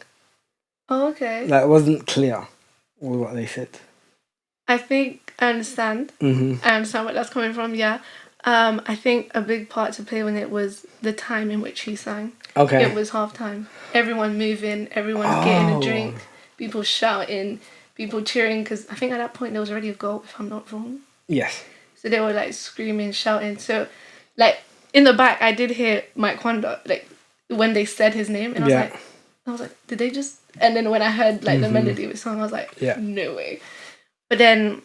Oh, okay. Like it wasn't clear with what they said." I think I understand. I understand where that's coming from. Yeah. I think a big part to play with it was the time in which he sang. Okay. It was halftime. Everyone moving, everyone's getting a drink, people shouting, people cheering, because I think at that point there was already a goal, if I'm not wrong. Yes. So they were like screaming, shouting. So like in the back, I did hear Mike Wanda, like when they said his name, and I was like, did they just? And then when I heard like the melody of the song, I was like, no way. But then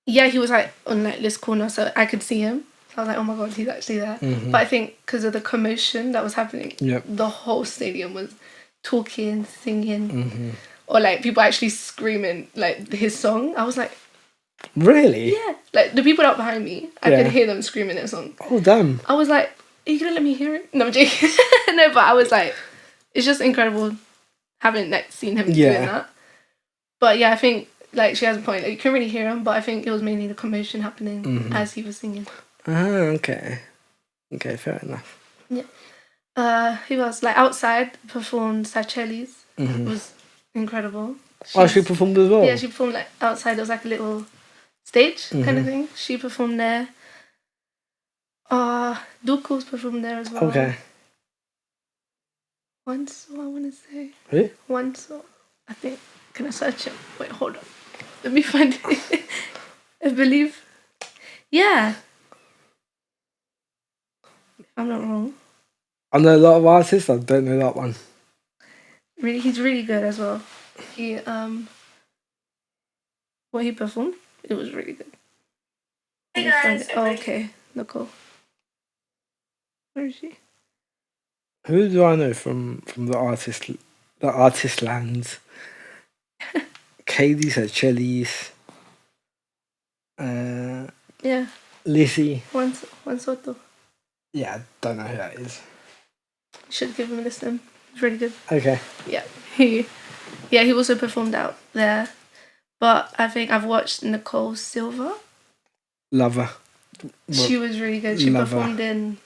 Yeah, he was like on like this corner, so I could see him. So I was like, oh my god, he's actually there. But I think because of the commotion that was happening, the whole stadium was talking, singing, or like people actually screaming like his song. I was like, really? yeah, like the people out behind me, I could hear them screaming their song. Oh damn! I was like, are you gonna let me hear it? No, I'm joking. No, but I was like, it's just incredible having like seen him doing that. But yeah, I think like she has a point. Like, you couldn't really hear him, but I think it was mainly the commotion happening as he was singing. Okay. Okay, fair enough. Yeah. Who else? Like outside performed Seychelles. It was incredible. She performed as well? Yeah, she performed like outside. It was like a little stage kind of thing. She performed there. Duku's performed there as well. Okay. Once, I want to say. Who? Once, I think. Can I search it? Wait, hold on. Let me find it. I believe. Yeah. If I'm not wrong. I know a lot of artists. I don't know that one. Really, he's really good as well. He what he performed, it was really good. Hey guys. Okay, Nicole. Where is she? Who do I know from the artist lands? Katie said Chili's. Yeah. Lizzie. Juan Soto. Yeah, I don't know who that is. Should give him a listen. It's really good. Okay. Yeah. He also performed out there. But I think I've watched Nicole Silva. Love her. She was really good. She performed in,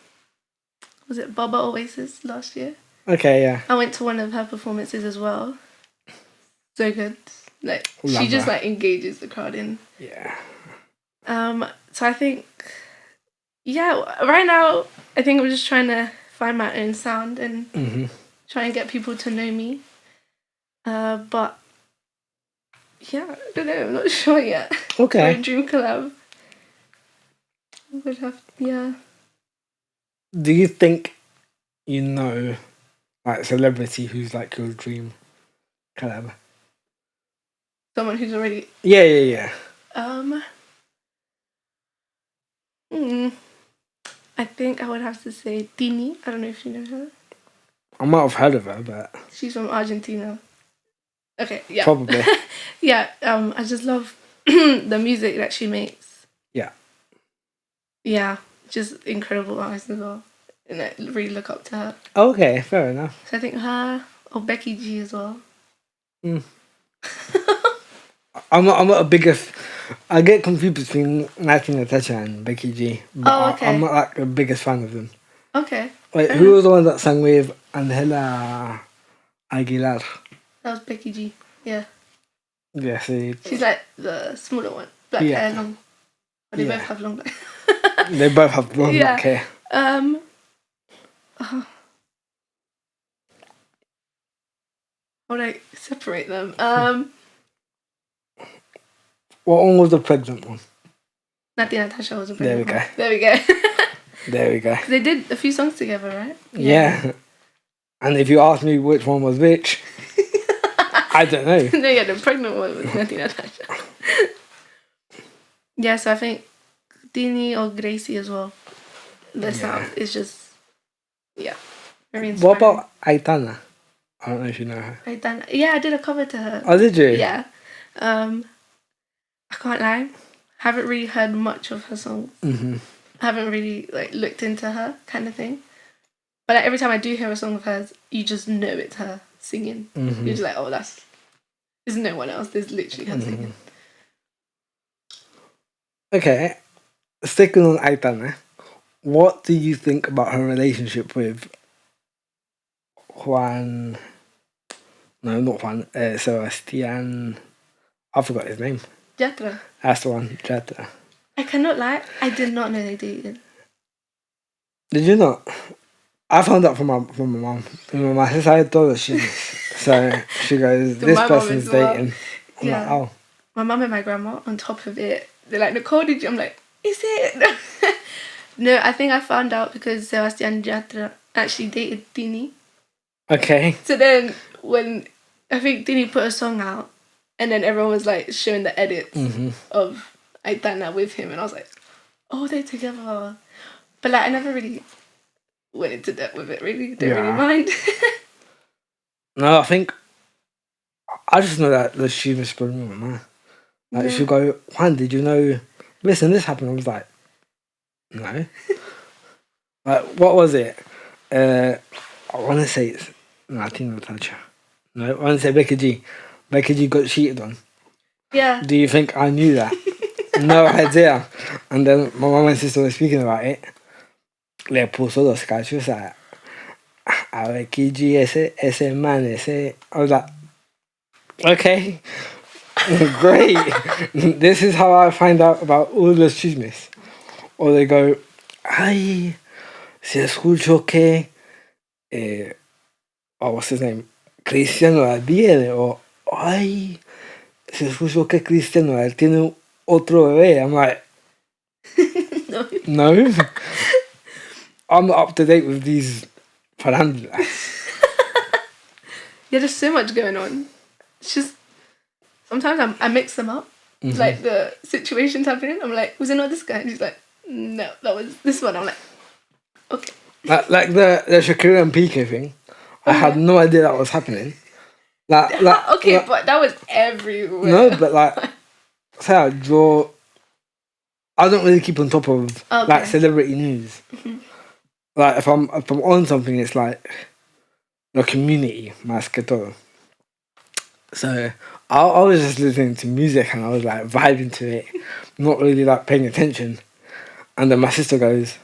was it Baba Oasis last year? Okay, yeah. I went to one of her performances as well. So good. Like she just like engages the crowd in. Yeah. So I think, right now I think I'm just trying to find my own sound and try and get people to know me. But yeah, I don't know. I'm not sure yet. Okay. For a dream collab, would have Do you think you know like celebrity who's like your dream collab? someone who's already Yeah. I think I would have to say Tini. I don't know if you know her. I might have heard of her, but She's from Argentina. Okay, yeah. probably. Yeah, I just love the music that she makes. Yeah. Yeah, just incredible artist as well. And I really look up to her. Okay, fair enough. So I think her or Becky G as well. I'm not a biggest. I get confused between Nike Natasha and Becky G. But okay. I'm not like the biggest fan of them. Okay. Wait, who was the one that sang with Angela Aguilar? That was Becky G. Yeah. Yeah, see. She's like the smaller one. Black hair, long. But they both have long black. They both have long black hair. How would I separate them? What one was the pregnant one? Nati Natasha was a There we pregnant go. one. There we go. There we go. They did a few songs together, right? Yeah. And if you ask me which one was which, I don't know. No, yeah, the pregnant one was Nati Natasha. Yeah, so I think Dini or Gracie as well. The sound is just, very inspiring. What about Aitana? I don't know if you know her. Aitana. Yeah, I did a cover to her. Oh, did you? Yeah. I can't lie. Haven't really heard much of her songs. Haven't really like looked into her kind of thing. But like, every time I do hear a song of hers, you just know it's her singing. You're just like, oh, there's no one else. There's literally her singing. Okay, sticking on Aitana, what do you think about her relationship with Juan? No, not Juan. Sebastian. I forgot his name. Yatra. That's the one, Jetta. I cannot lie. I did not know they dated. Did you not? I found out from my mum. My sister had told her she. So she goes, this person's dating. I'm like, oh. My mum and my grandma on top of it. They're like, Nicole, did you? I'm like, is it? No, I think I found out because Sebastian Yatra actually dated Tini. Okay. So then when I think Tini put a song out and then everyone was like showing the edits of I'd done that with him, and I was like, oh, they're together. But like, I never really went into depth with it. Really, didn't really mind. No, I think I just know that the she was with my man. Like she'll go, Juan, did you know? Listen, this happened. I was like, no. Like, what was it? I want to say it's. No, I think it was Natasha. No, I want to say Becky G. Becky G got cheated on. Yeah. Do you think I knew that? No idea. And then my mum and sister were speaking about it. Le puso los cachos a Becky G, ese man, ese. I was like, okay, great. This is how I find out about all los chismes. Or they go, ay, se escucho que. Oh, what's his name? Cristiano Albiere. Or, ay, se escuchó que Cristiano tiene otro bebé. I'm like, no. I'm not up to date with these farandulas. Yeah, there's so much going on. It's just sometimes I mix them up. Like the situations happening. I'm like, was it not this guy? And she's like, no, that was this one. I'm like, okay. Like the Shakira and Piqué thing. I had no idea that was happening. But that was everywhere. No, but like, say I don't really keep on top of like celebrity news. Like if I'm on something, it's like the community, más que todo. So I was just listening to music and I was like vibing to it, not really like paying attention. And then my sister goes,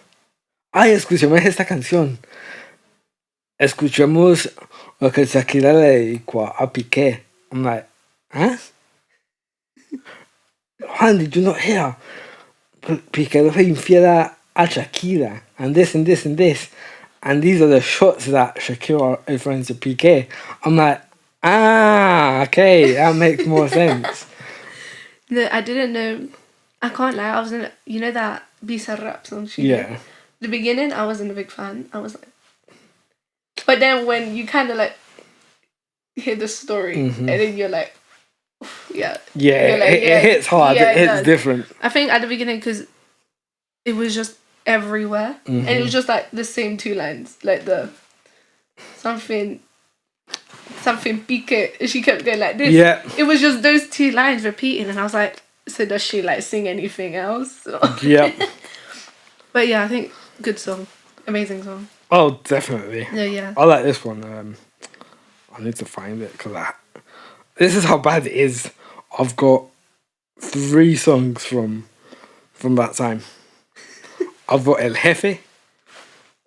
"Ay, escuchemos esta canción. Escuchemos lo que Shakira le dedicó a Piqué." I'm like, huh? Juan, did you not hear? Piqué le fue infiel a Shakira, and this and this and this. And these are the shots that Shakira is throwing to Piqué. I'm like, okay, that makes more sense. No, I didn't know. I can't lie. I was in, you know that Bisa rap song she did? The beginning, I wasn't a big fan. I was like, but then when you kind of like hear the story, and then you're like, yeah, it hits hard. Yeah, it hits different. I think at the beginning because it was just everywhere, and it was just like the same two lines, like the something pique. She kept going like this. Yeah, it was just those two lines repeating, and I was like, so does she like sing anything else? Yeah. But yeah, I think good song, amazing song. Oh, definitely. Yeah. I like this one. I need to find it because this is how bad it is. I've got 3 songs from that time. I've got El Jefe.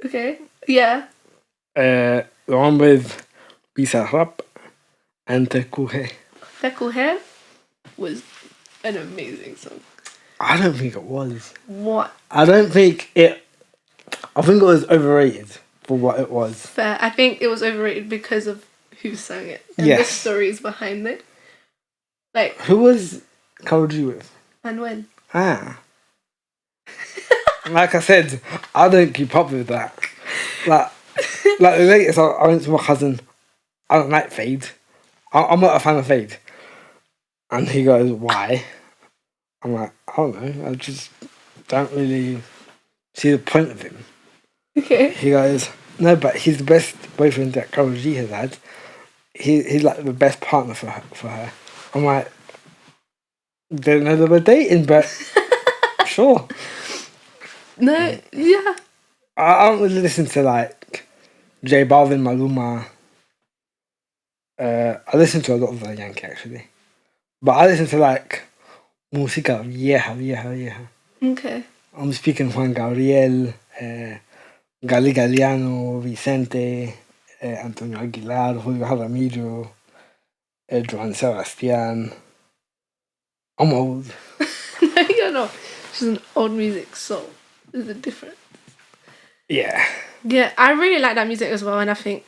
Okay. Yeah. The one with Bisa Rap and TQG. TQG was an amazing song. I don't think it was. What? I think it was overrated for what it was. Fair. I think it was overrated because of who sang it and the stories behind it. Like, who was Karol G with? Manuel. Like I said, I don't keep up with that. Like the latest, I went to my cousin. I don't like Fade. I'm not a fan of Fade. And he goes, why? I'm like, I don't know. I just don't really see the point of him. Okay. He goes, no, but he's the best boyfriend that Karol G has had. He's like the best partner for her. I'm like, don't know that we're dating, but sure. No, yeah. I don't really listen to like J Balvin, Maluma. I listen to a lot of Yankee actually, but I listen to like música vieja. Okay. I'm speaking Juan Gabriel, Gali Galiano, Vicente, Antonio Aguilar, Julio Jaramillo, Joan Sebastian. I'm old. No, you're not. It's an old music song. There's a difference. Yeah. Yeah, I really like that music as well, and I think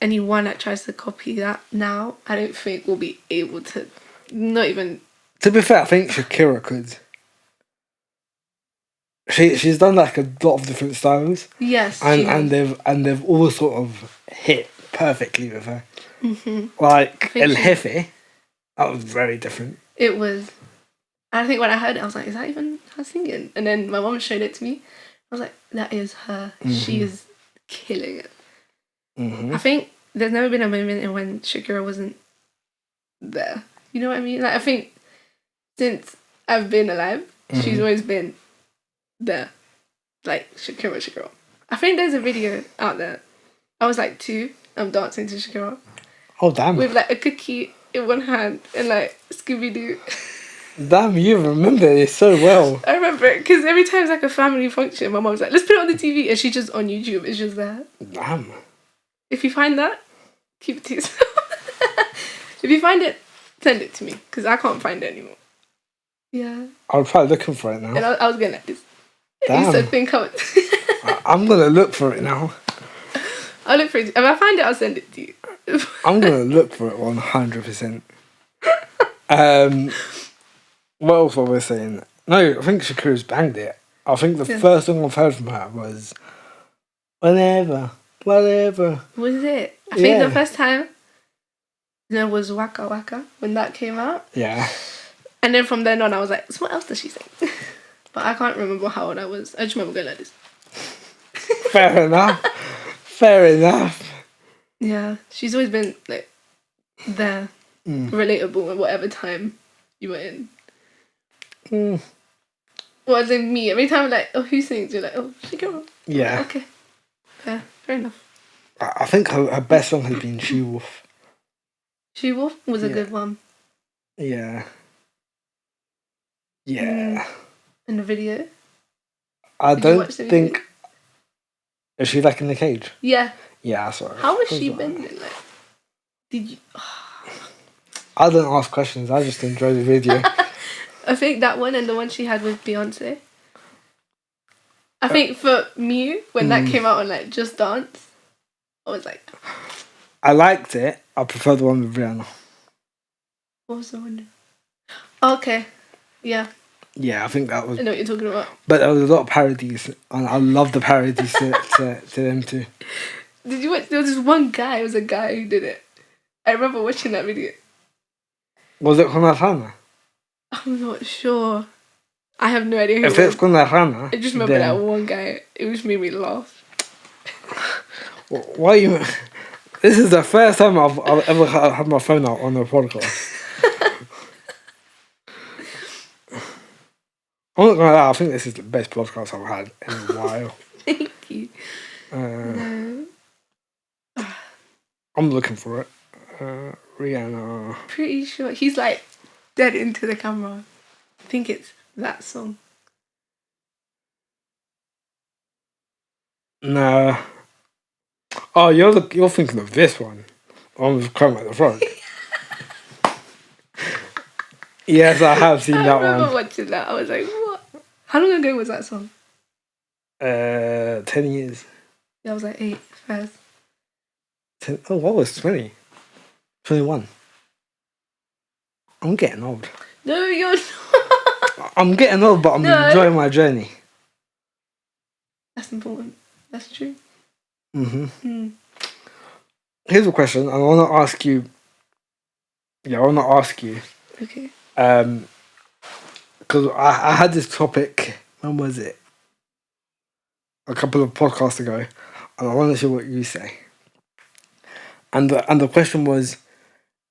anyone that tries to copy that now, I don't think will be able to. Not even. To be fair, I think Shakira could. She's done like a lot of different styles. Yes. And they've all sort of hit perfectly with her. Like El Jefe, that was very different. It was. And I think when I heard it, I was like, is that even her singing? And then my mom showed it to me. I was like, that is her. She is killing it. I think there's never been a moment in when Shakira wasn't there. You know what I mean? Like, I think since I've been alive, she's always been there. Like, Shakira. I think there's a video out there. I was like 2. I'm dancing to Shakira. Oh, damn. With like a cookie in one hand and like Scooby-Doo. Damn, you remember it so well. I remember it because every time it's like a family function, my mom's like, let's put it on the TV. And she's just on YouTube. It's just there. Damn. If you find that, keep it to yourself. If you find it, send it to me because I can't find it anymore. Yeah. I'll try looking for it now. And I was going like this. Damn. You said think out. I'm going to look for it now. I'll look for it. If I find it, I'll send it to you. I'm going to look for it 100%. What else was I saying? No, I think Shakira's banged it. I think the first song I've heard from her was Whatever. Was it? I think the first time there was Waka Waka when that came out. Yeah. And then from then on, I was like, so what else does she sing? But I can't remember how old I was. I just remember going like this. Fair enough. Yeah, she's always been like there, relatable in whatever time you were in. Well, as in me, every time I'm like, oh, who sings? You're like, oh, Shakira. Yeah. Okay. Yeah, fair enough. I think her best song has been She Wolf. She Wolf was a good one. Yeah. Yeah. In the video? I don't think... Is she like in the cage? Yeah. Yeah, I saw her. How was she bending? Like, did you... I don't ask questions. I just enjoy the video. I think that one and the one she had with Beyonce. I think for me, when that came out on like Just Dance, I was like... I liked it. I prefer the one with Rihanna. What was the one? Okay. Yeah. Yeah, I think that was... I know what you're talking about. But there was a lot of parodies, and I love the parodies to them too. Did you watch? There was this one guy. It was a guy who did it. I remember watching that video. Was it con la rana? I'm not sure. I have no idea who If it it's was. con la rana... I just remember that one guy. It just made me laugh. Why you... This is the first time I've ever had my phone out on a podcast. I'm not gonna lie, I think this is the best podcast I've had in a while. Thank you. No. I'm looking for it. Rihanna. Pretty sure. He's like dead into the camera. I think it's that song. No. Oh, you're thinking of this one. One with Kermit the Frog. Yes, I have seen that one. I remember watching that. I was like, what? How long ago was that song? 10 years. Yeah, I was like 8 first. 10, oh, what was 20? 21. I'm getting old. No, you're not. I'm getting old, but I'm enjoying my journey. That's important. That's true. Here's a question. I want to ask you. Yeah, I want to ask you. Okay. Because I had this topic. When was it? A couple of podcasts ago, and I want to see what you say. And the question was,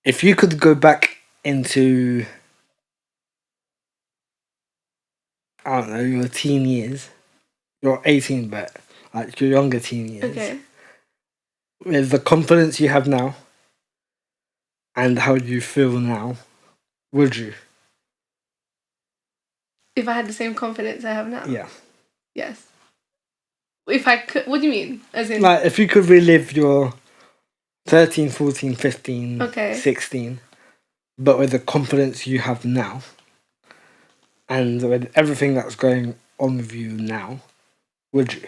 if you could go back into, I don't know, your teen years, you're 18, but like your younger teen years, Okay. with the confidence you have now, and how you feel now, would you? If I had the same confidence I have now? Yeah. Yes. If I could, what do you mean? As in, Like, if you could relive your 13, 14, 15, Okay. 16, but with the confidence you have now, and with everything that's going on with you now, would you?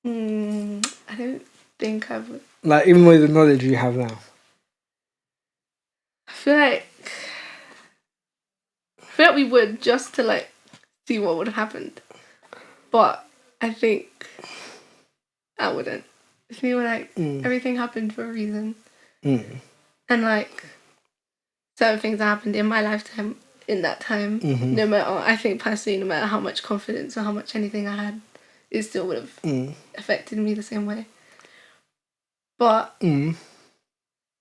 I don't think I would. Like, even with the knowledge you have now. I feel like we would, just to like see what would have happened. But I think I wouldn't. I feel like everything happened for a reason. And like certain things that happened in my lifetime, in that time. No matter, I think personally, no matter how much confidence or how much anything I had, it still would have affected me the same way. But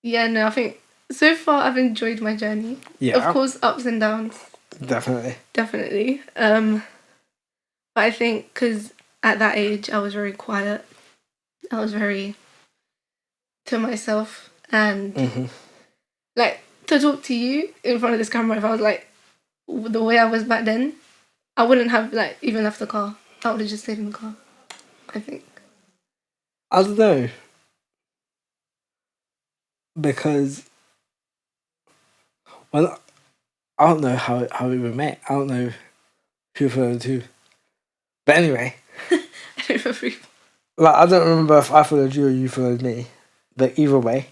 yeah, no, I think so far I've enjoyed my journey. Yeah. Of course, ups and downs. Definitely. But I think because at that age I was very quiet. I was very to myself, and like to talk to you in front of this camera. If I was like the way I was back then, I wouldn't have like even left the car. I would have just stayed in the car, I think. I don't know. Because, well, I don't know how we were met. I don't know who followed who. But anyway. I don't remember. Like, I don't remember if I followed you or you followed me. But either way,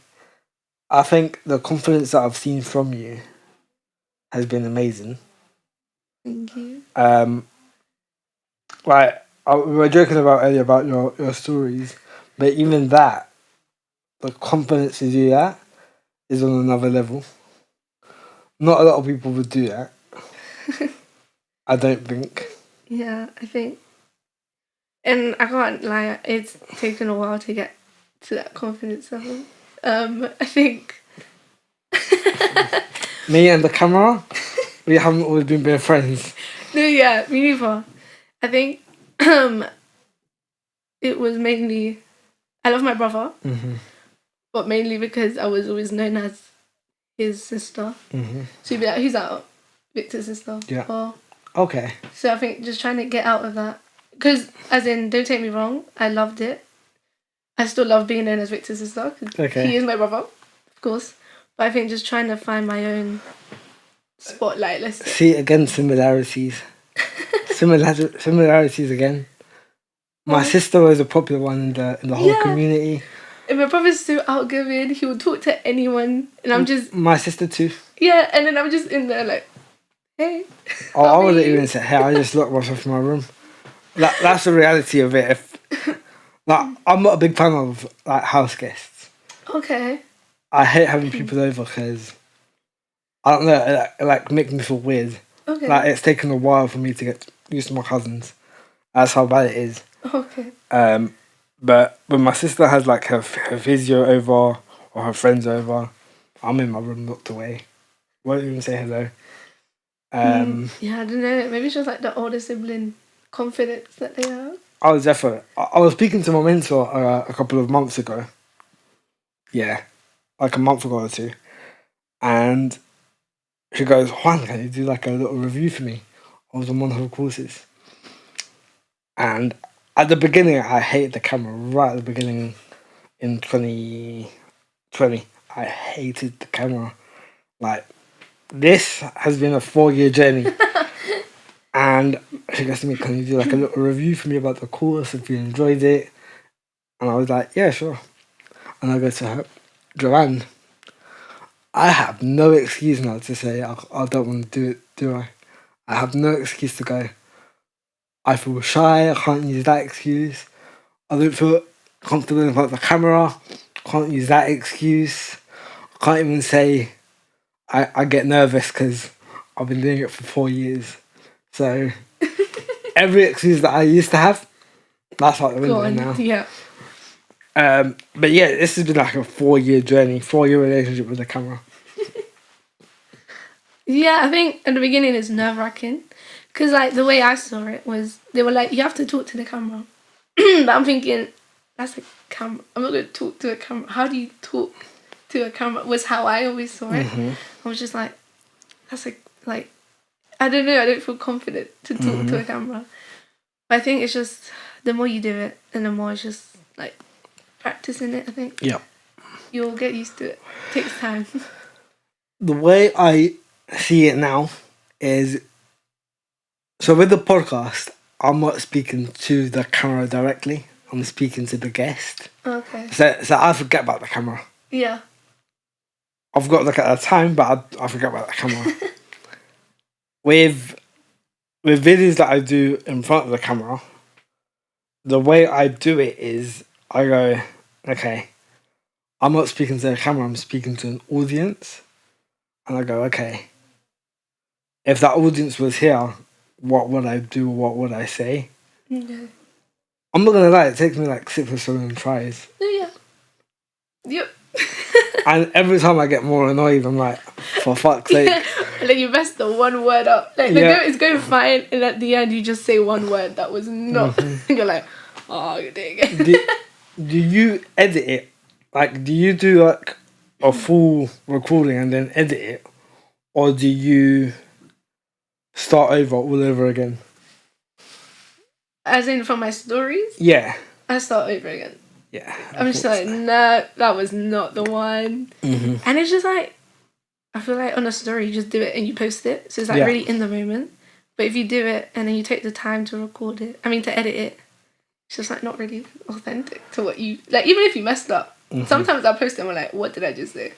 I think the confidence that I've seen from you has been amazing. Thank you. Like, we were joking about earlier about your stories. But even that, the confidence to do that is on another level. Not a lot of people would do that. I don't think. Yeah, I think. And I can't lie, it's taken a while to get to that confidence level. I think. Me and the camera, we haven't always been best friends. No, yeah, me neither. I think it was mainly. I love my brother, but mainly because I was always known as his sister. So you'd be like, who's that? Victor's sister. Yeah. Or, Okay. so I think just trying to get out of that. Because, as in, don't take me wrong, I loved it. I still love being known as Victor's sister. Okay. He is my brother, of course. But I think just trying to find my own spotlight. Let's say. See, again, similarities. Similarities again. My sister was a popular one in the whole community. And my brother's so outgoing. He would talk to anyone. And I'm just... My sister too. Yeah, and then I'm just in there like, hey. Oh, I wouldn't even say hey. I just locked myself in my room. That's the reality of it. I'm not a big fan of like house guests. Okay. I hate having people over because I don't know. It like makes me feel weird. Okay. Like it's taken a while for me to get used to my cousins. That's how bad it is. Okay. But when my sister has like her physio over or her friends over, I'm in my room locked away. Won't even say hello. Yeah, I don't know. Maybe it's just like the older sibling confidence that they have. I was definitely. I was speaking to my mentor a couple of months ago. Yeah, like a month ago or two, and she goes, "Juan, can you do like a little review for me?" I was on one of her courses, and at the beginning, I hated the camera. Right at the beginning, in 2020, I hated the camera. Like, this has been a 4-year journey. And she goes to me, can you do like a little review for me about the course if you enjoyed it? And I was like, yeah, sure. And I go to her, Joanne, I have no excuse now to say I don't want to do it, do I? I have no excuse to go. I feel shy, I can't use that excuse. I don't feel comfortable in front of the camera, can't use that excuse. I can't even say I get nervous because I've been doing it for 4 years. So every excuse that I used to have, that's out the window now. Yeah. But yeah, this has been like a 4-year journey, 4-year relationship with the camera. Yeah, I think at the beginning it's nerve-wracking. Because like the way I saw it was, they were like, you have to talk to the camera. But I'm thinking, that's a camera. I'm not going to talk to a camera. How do you talk to a camera? Was how I always saw it. I was just like, that's like, I don't know, I don't feel confident to talk to a camera. But I think it's just, the more you do it, and the more it's just like practicing it, I think. Yeah. You'll get used to it. It takes time. The way I see it now is, so with the podcast, I'm not speaking to the camera directly. I'm speaking to the guest. Okay. So I forget about the camera. Yeah. I've got to look at the time, but I forget about the camera. With videos that I do in front of the camera, the way I do it is I go, okay, I'm not speaking to the camera, I'm speaking to an audience. And I go, okay, if that audience was here, what would I do? What would I say? Yeah. I'm not gonna lie, it takes me like 6 or 7 tries. Yeah. Yep. And every time I get more annoyed, I'm like, for fuck's sake. Yeah. And then you messed the one word up. Like it's going fine, and at the end you just say one word that was not. You're like, oh, you're doing it. Do you edit it? Like, do you do like a full recording and then edit it, or do you start over all over again? As in for my stories, Yeah. I start over again. Yeah. I'm just like, nah, that was not the one. And it's just like, I feel like on a story, you just do it and you post it. So it's like really in the moment. But if you do it and then you take the time to to edit it, it's just like not really authentic to what you, like, even if you messed up. Sometimes I post them, I'm like, what did I just say?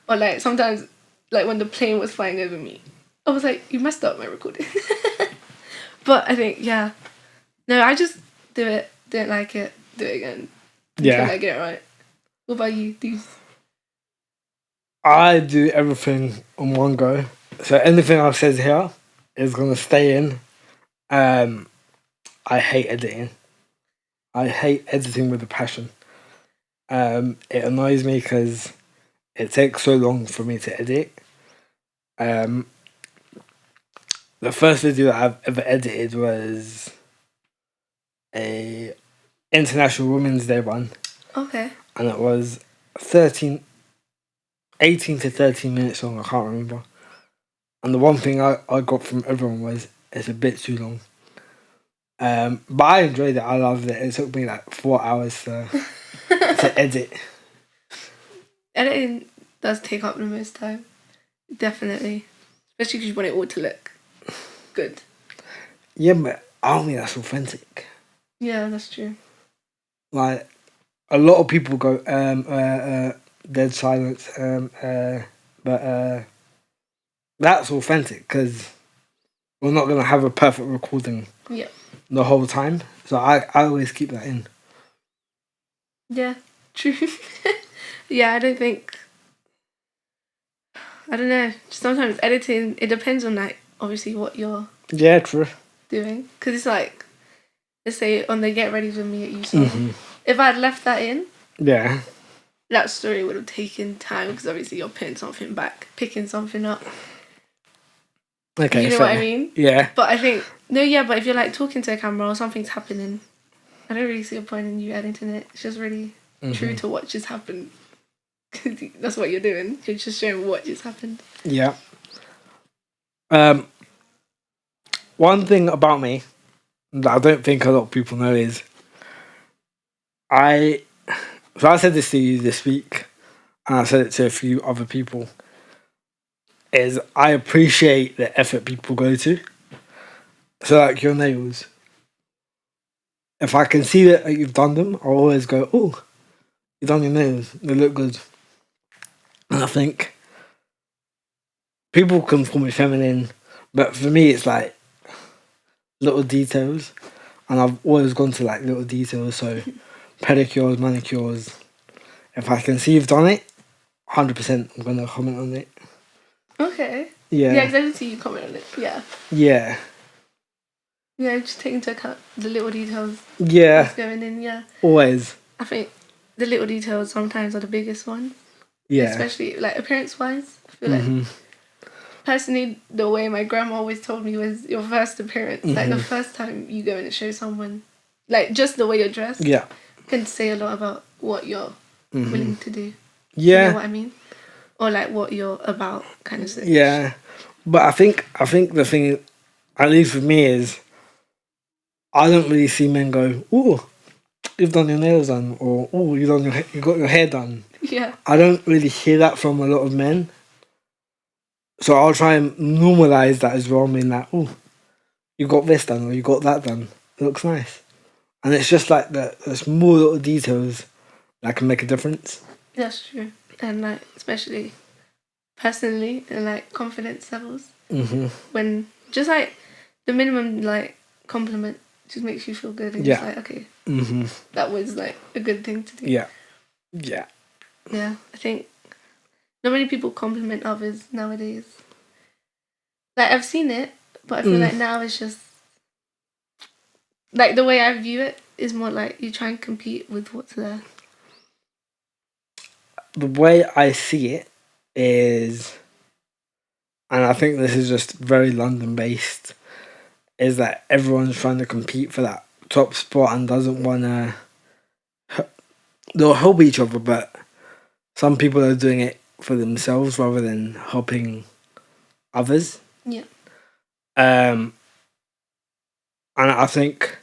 Or like, sometimes, like when the plane was flying over me, I was like, you messed up my recording. But I think, yeah. No, I just do it, didn't like it, do it again. Until I get it right. What about you? I do everything on one go. So anything I've said here is gonna stay in. I hate editing. I hate editing with a passion. It annoys me because it takes so long for me to edit. The first video that I've ever edited was a International Women's Day one. Okay. And it was 18 to 13 minutes long, I can't remember. And the one thing I got from everyone was, it's a bit too long. But I enjoyed it, I loved it. It took me like 4 hours to edit. Editing does take up the most time. Definitely. Especially because you want it all to look good. Yeah, but I don't think that's authentic. Yeah, that's true. Like, a lot of people go, dead silence, but that's authentic because we're not going to have a perfect recording the whole time. So I always keep that in. Yeah, true. Yeah, I don't know. Sometimes editing, it depends on like, obviously what you're true. doing. Because it's like, let's say on the Get Ready With Me at You song, if I'd left that in, that story would have taken time because obviously you're putting something back, picking something up. Okay, you know what I mean? Yeah. But I think, but if you're like talking to a camera or something's happening, I don't really see a point in you editing it. It's just really true to what just happened. That's what you're doing. You're just showing what just happened. Yeah. One thing about me that I don't think a lot of people know is I said this to you this week, and I said it to a few other people, is I appreciate the effort people go to. So like your nails, if I can see that you've done them, I'll always go, oh, you've done your nails, they look good. And I think people can call me feminine, but for me it's like little details, and I've always gone to like little details. So pedicures, manicures, if I can see you've done it, 100% I'm gonna comment on it. Okay. Yeah. Yeah, because I didn't see you comment on it. Yeah. Yeah. Yeah, just take into account the little details. Yeah. What's going in, yeah. Always. I think the little details sometimes are the biggest ones. Yeah. Especially like appearance-wise. I feel like personally, the way my grandma always told me was your first appearance. Like the first time you go in and show someone, like just the way you're dressed. Yeah. Can say a lot about what you're willing to do. Yeah. You know what I mean? Or like what you're about, kind of thing. Yeah. But I think the thing, at least for me, is I don't really see men go, oh, you've done your nails done, or oh, you got your hair done. Yeah. I don't really hear that from a lot of men. So I'll try and normalise that as well. I mean, like, oh, you got this done or you got that done. It looks nice. And it's just like the small little details that can make a difference. That's true. And like, especially personally and like confidence levels. When just like the minimum like compliment just makes you feel good and it's like, okay, that was like a good thing to do. Yeah. Yeah. Yeah. I think not many people compliment others nowadays. Like, I've seen it, but I feel like now it's just... Like, the way I view it is more like you try and compete with what's there. The way I see it is, and I think this is just very London-based, is that everyone's trying to compete for that top spot and doesn't want to... They'll help each other, but some people are doing it for themselves rather than helping others. Yeah. And I think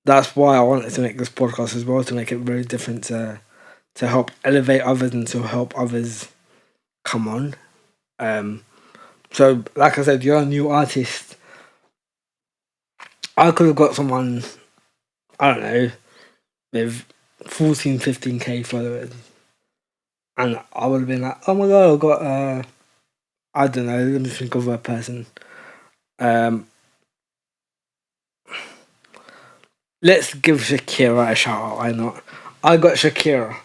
that's why I wanted to make this podcast as well, to make it very different, to help elevate others and to help others come on. So, like I said, you're a new artist. I could have got someone, I don't know, with 14, 15k followers. And I would have been like, oh my god, I've got, I don't know, let me think of a person. Let's give Shakira a shout out, why not? I got Shakira.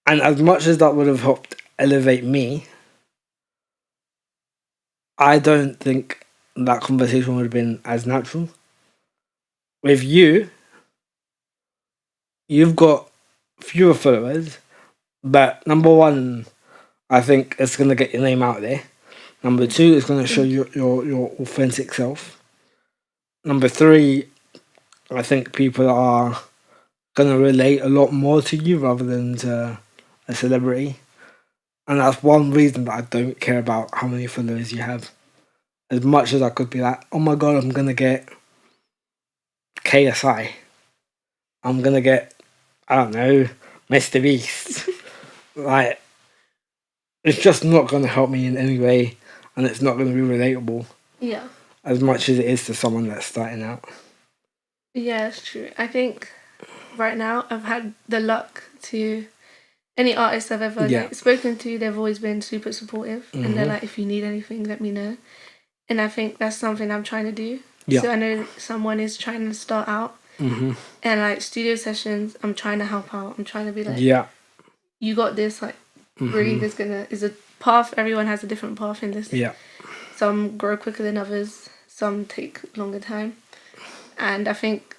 And as much as that would have helped elevate me, I don't think that conversation would have been as natural. With you, you've got fewer followers, but number one, I think it's going to get your name out there. Number two, it's going to show your authentic self. Number three, I think people are going to relate a lot more to you rather than to a celebrity. And that's one reason that I don't care about how many followers you have. As much as I could be like, oh my god, I'm going to get KSI. I'm going to get, I don't know, Mr. Beast. Like, it's just not going to help me in any way, and it's not going to be relatable. Yeah. As much as it is to someone that's starting out. Yeah, it's true. I think right now I've had the luck to... Any artist I've ever spoken to, they've always been super supportive. Mm-hmm. And they're like, if you need anything, let me know. And I think that's something I'm trying to do. Yeah. So I know someone is trying to start out. Mm-hmm. And like studio sessions, I'm trying to help out. I'm trying to be like, you got this. Like, really, there's is a path. Everyone has a different path in this. Yeah. Some grow quicker than others. Some take longer time. And I think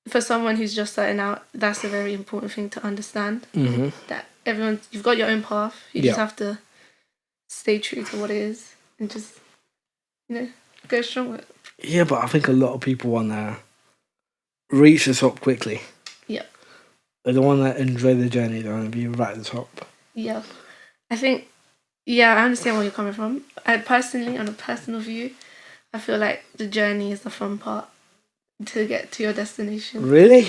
for someone who's just starting out, that's a very important thing to understand. Mm-hmm. That you've got your own path. You just have to stay true to what it is and just, go strong with it. Yeah, but I think a lot of people want to reach the top quickly. Yeah. They don't want to enjoy the journey. They want to be right at the top. Yeah. I think, I understand where you're coming from. I personally, on a personal view, I feel like the journey is the fun part to get to your destination. Really?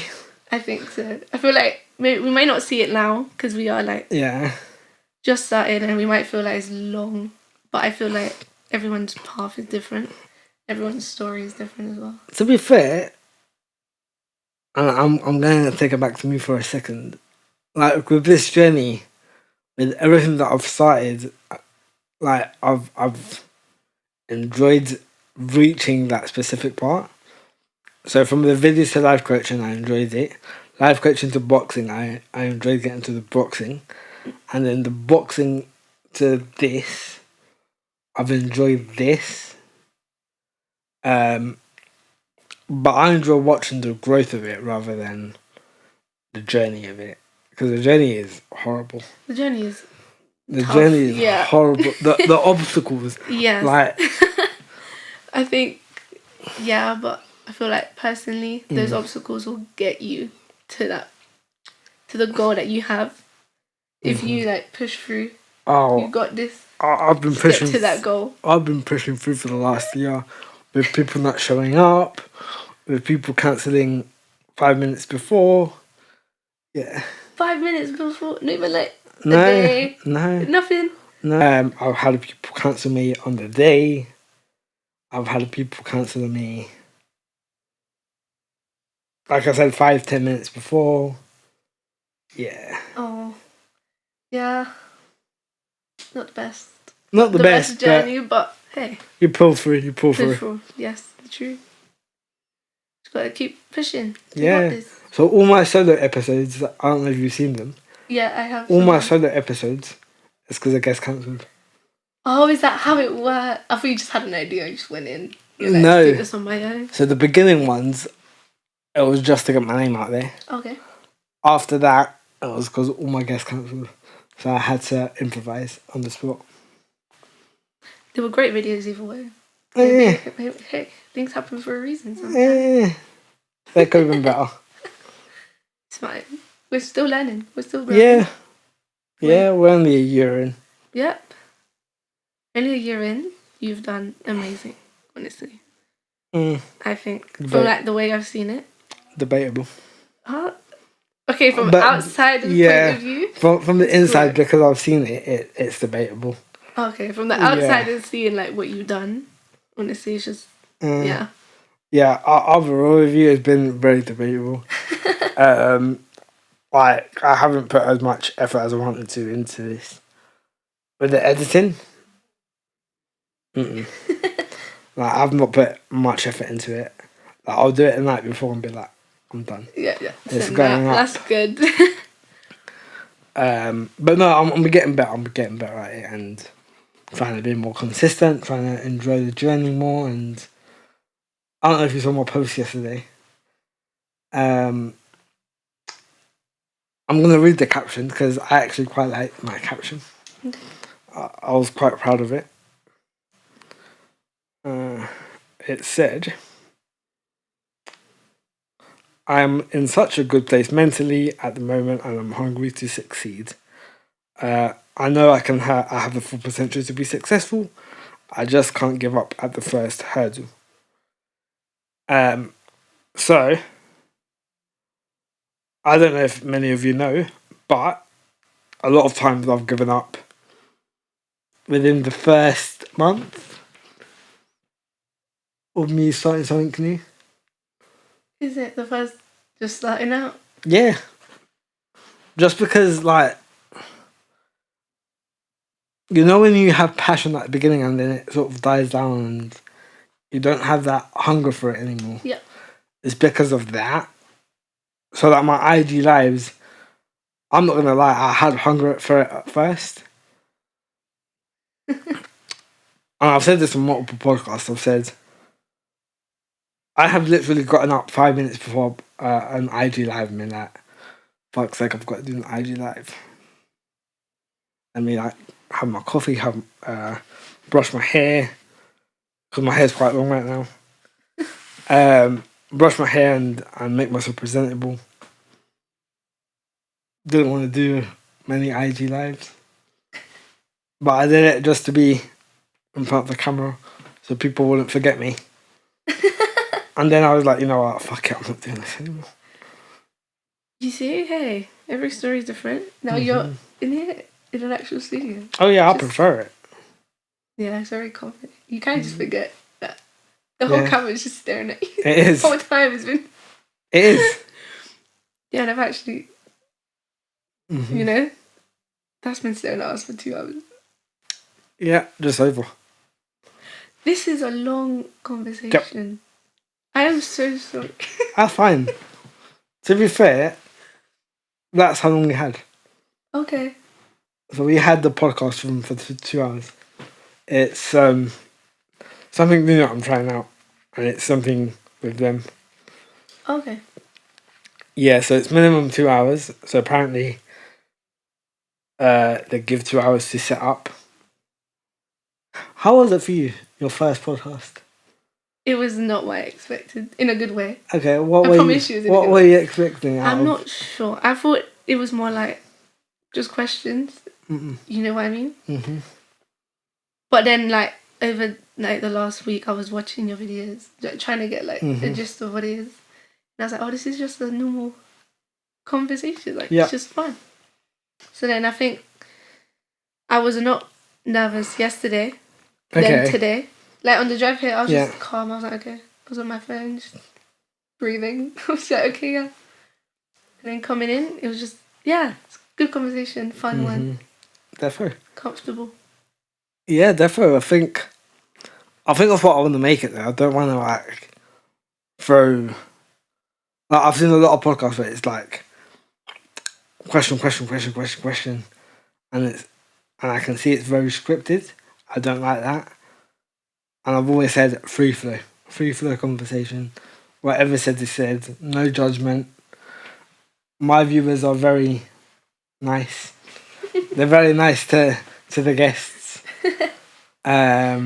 I think so. I feel like we may not see it now because we are like just started and we might feel like it's long, but I feel like everyone's path is different. Everyone's story is different as well. To be fair, and I'm going to take it back to me for a second. Like with this journey, with everything that I've started, like I've enjoyed reaching that specific part. So from the videos to life coaching, I enjoyed it. Life coaching to boxing, I enjoyed getting to the boxing. And then the boxing to this, I've enjoyed this. But I enjoy watching the growth of it rather than the journey of it. Because the journey is horrible. The journey is tough. Journey is horrible. The obstacles. Yes. Like, I think, but I feel like personally, those obstacles will get you to the goal that you have. If you like push through, you got this. I've been pushing to that goal. I've been pushing through for the last year, with people not showing up, with people cancelling 5 minutes before. Yeah. 5 minutes before, not even like a day. No. Nothing. No. I've had people cancel me on the day. I've had people cancel me, like I said, 5-10 minutes before. Yeah. Oh. Yeah. Not the best. Not the best journey, but hey. You pull through. Yes, true. Just gotta keep pushing. Yeah. So all my solo episodes, I don't know if you've seen them. Yeah, I have. All my solo episodes, it's because I guest cancelled. Oh, is that how it worked? I thought you just had an idea and just went in. You're like, No. let's do this on my own. So the beginning ones, it was just to get my name out there. Okay. After that, it was because all my guests cancelled. So I had to improvise on the spot. They were great videos either way. Yeah. Hey, things happen for a reason sometimes. Yeah. They could have been better. It's fine. We're still learning. We're still growing. Yeah. Yeah, we're only a year in. Yep. Only a year in, you've done amazing, honestly. I think. From like the way I've seen it. Debatable. Okay, from outside point of view? From the inside, because I've seen it, it's debatable. Okay, from the outside and seeing like what you've done, honestly, it's just, yeah. Yeah, our overall review has been very debatable. Like, I haven't put as much effort as I wanted to into this. With the editing, like, I've not put much effort into it. Like, I'll do it the night before and be like, I'm done. Yeah. It's going up. That's good. But no, I'm getting better. I'm getting better at it and trying to be more consistent, trying to enjoy the journey more. And I don't know if you saw my post yesterday. I'm going to read the caption because I actually quite like my caption. Okay. I was quite proud of it. It said, I am in such a good place mentally at the moment and I'm hungry to succeed. I know I have the full potential to be successful. I just can't give up at the first hurdle. So, I don't know if many of you know, but a lot of times I've given up within the first month of me starting something new. Is it the first just starting out? Yeah. Just because, like, you know when you have passion at the beginning and then it sort of dies down and you don't have that hunger for it anymore. Yeah. It's because of that. So that my IG lives, I'm not going to lie, I had hunger for it at first. And I've said this on multiple podcasts. I've said, I have literally gotten up 5 minutes before an IG live and been like, fuck's sake, I've got to do an IG live. I mean, like, have my coffee, brush my hair, because my hair's quite long right now. Brush my hair and make myself presentable. Didn't want to do many IG lives. But I did it just to be in front of the camera so people wouldn't forget me. And then I was like, you know what, fuck it, I'm not doing this anymore. You see, hey, every story's different. Now you're in here in an actual studio. Oh yeah, I prefer it. Yeah, it's very confident. You kind of just forget that the whole camera's just staring at you. It is. The whole time it's been... It is. Yeah, and I've actually, you know, that's been staring at us for 2 hours. Yeah, just over. This is a long conversation. Yep. I am so sorry. That's fine. To be fair, that's how long we had. Okay. So we had the podcast for 2 hours. It's something new that I'm trying out, and it's something with them. Okay. Yeah, so it's minimum 2 hours. So apparently, they give 2 hours to set up. How was it for you, your first podcast? It was not what I expected, in a good way. Okay, what were you expecting? I'm not sure. I thought it was more like just questions. You know what I mean? Mm-hmm. But then, like, over like the last week, I was watching your videos, trying to get like the gist of what it is. And I was like, oh, this is just a normal conversation. Like, it's just fun. So then I think I was not nervous yesterday. Then today. Like, on the drive here, I was just calm. I was like, okay. I was on my phone, just breathing. I was like, okay, yeah. And then coming in, it was just, it's a good conversation, fun one. Definitely. Comfortable. Yeah, definitely. I think that's what I want to make it, though. I don't want to, like, throw... Like, I've seen a lot of podcasts where it's, like, question. And I can see it's very scripted. I don't like that. And I've always said free flow conversation. Whatever said is said, no judgment. My viewers are very nice. They're very nice to the guests. Yeah,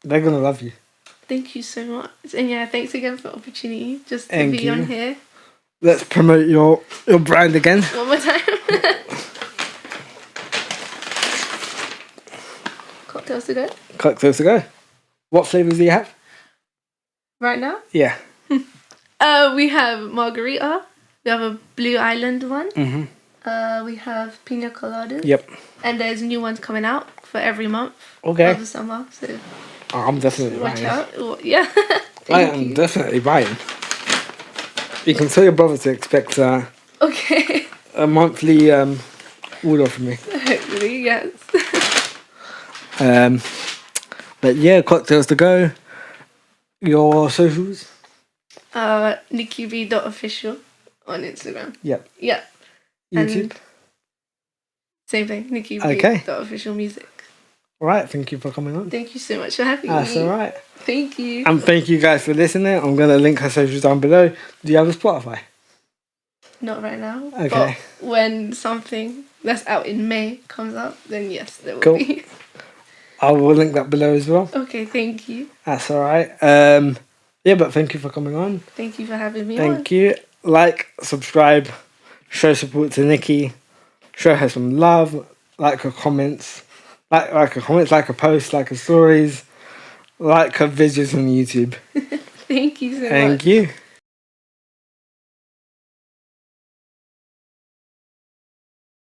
they're gonna love you. Thank you so much. And yeah, thanks again for the opportunity just to Thank be you. on here. Let's promote your brand again. One more time. Cocktails to go. Cocktails to go. What flavours do you have? Right now? Yeah. We have margarita. We have a Blue Island one. We have pina coladas. Yep. And there's new ones coming out for every month Okay. of the summer. So I'm definitely watch buying. out. Well, yeah. I am definitely buying. You can tell your brother to expect Okay. a monthly order from me. Hopefully, yes. But yeah, cocktails to go. Your socials? NickyB.official on Instagram. Yep. Yeah. YouTube? And same thing. Okay. NickyB.official music. All right, thank you for coming on. Thank you so much for having That's me. all right. Thank you. And thank you guys for listening. I'm going to link her socials down below. Do you have a Spotify? Not right now. Okay. But when something that's out in May comes up, then yes, there will Cool. be. I will link that below as well. Okay, thank you. That's all right. Yeah, but thank you for coming on. Thank you for having me on. Thank you. Like, subscribe, show support to Nikki, show her some love, like her comments, like her comments, like her posts, like her stories, like her videos on YouTube. Thank you so much. Thank you.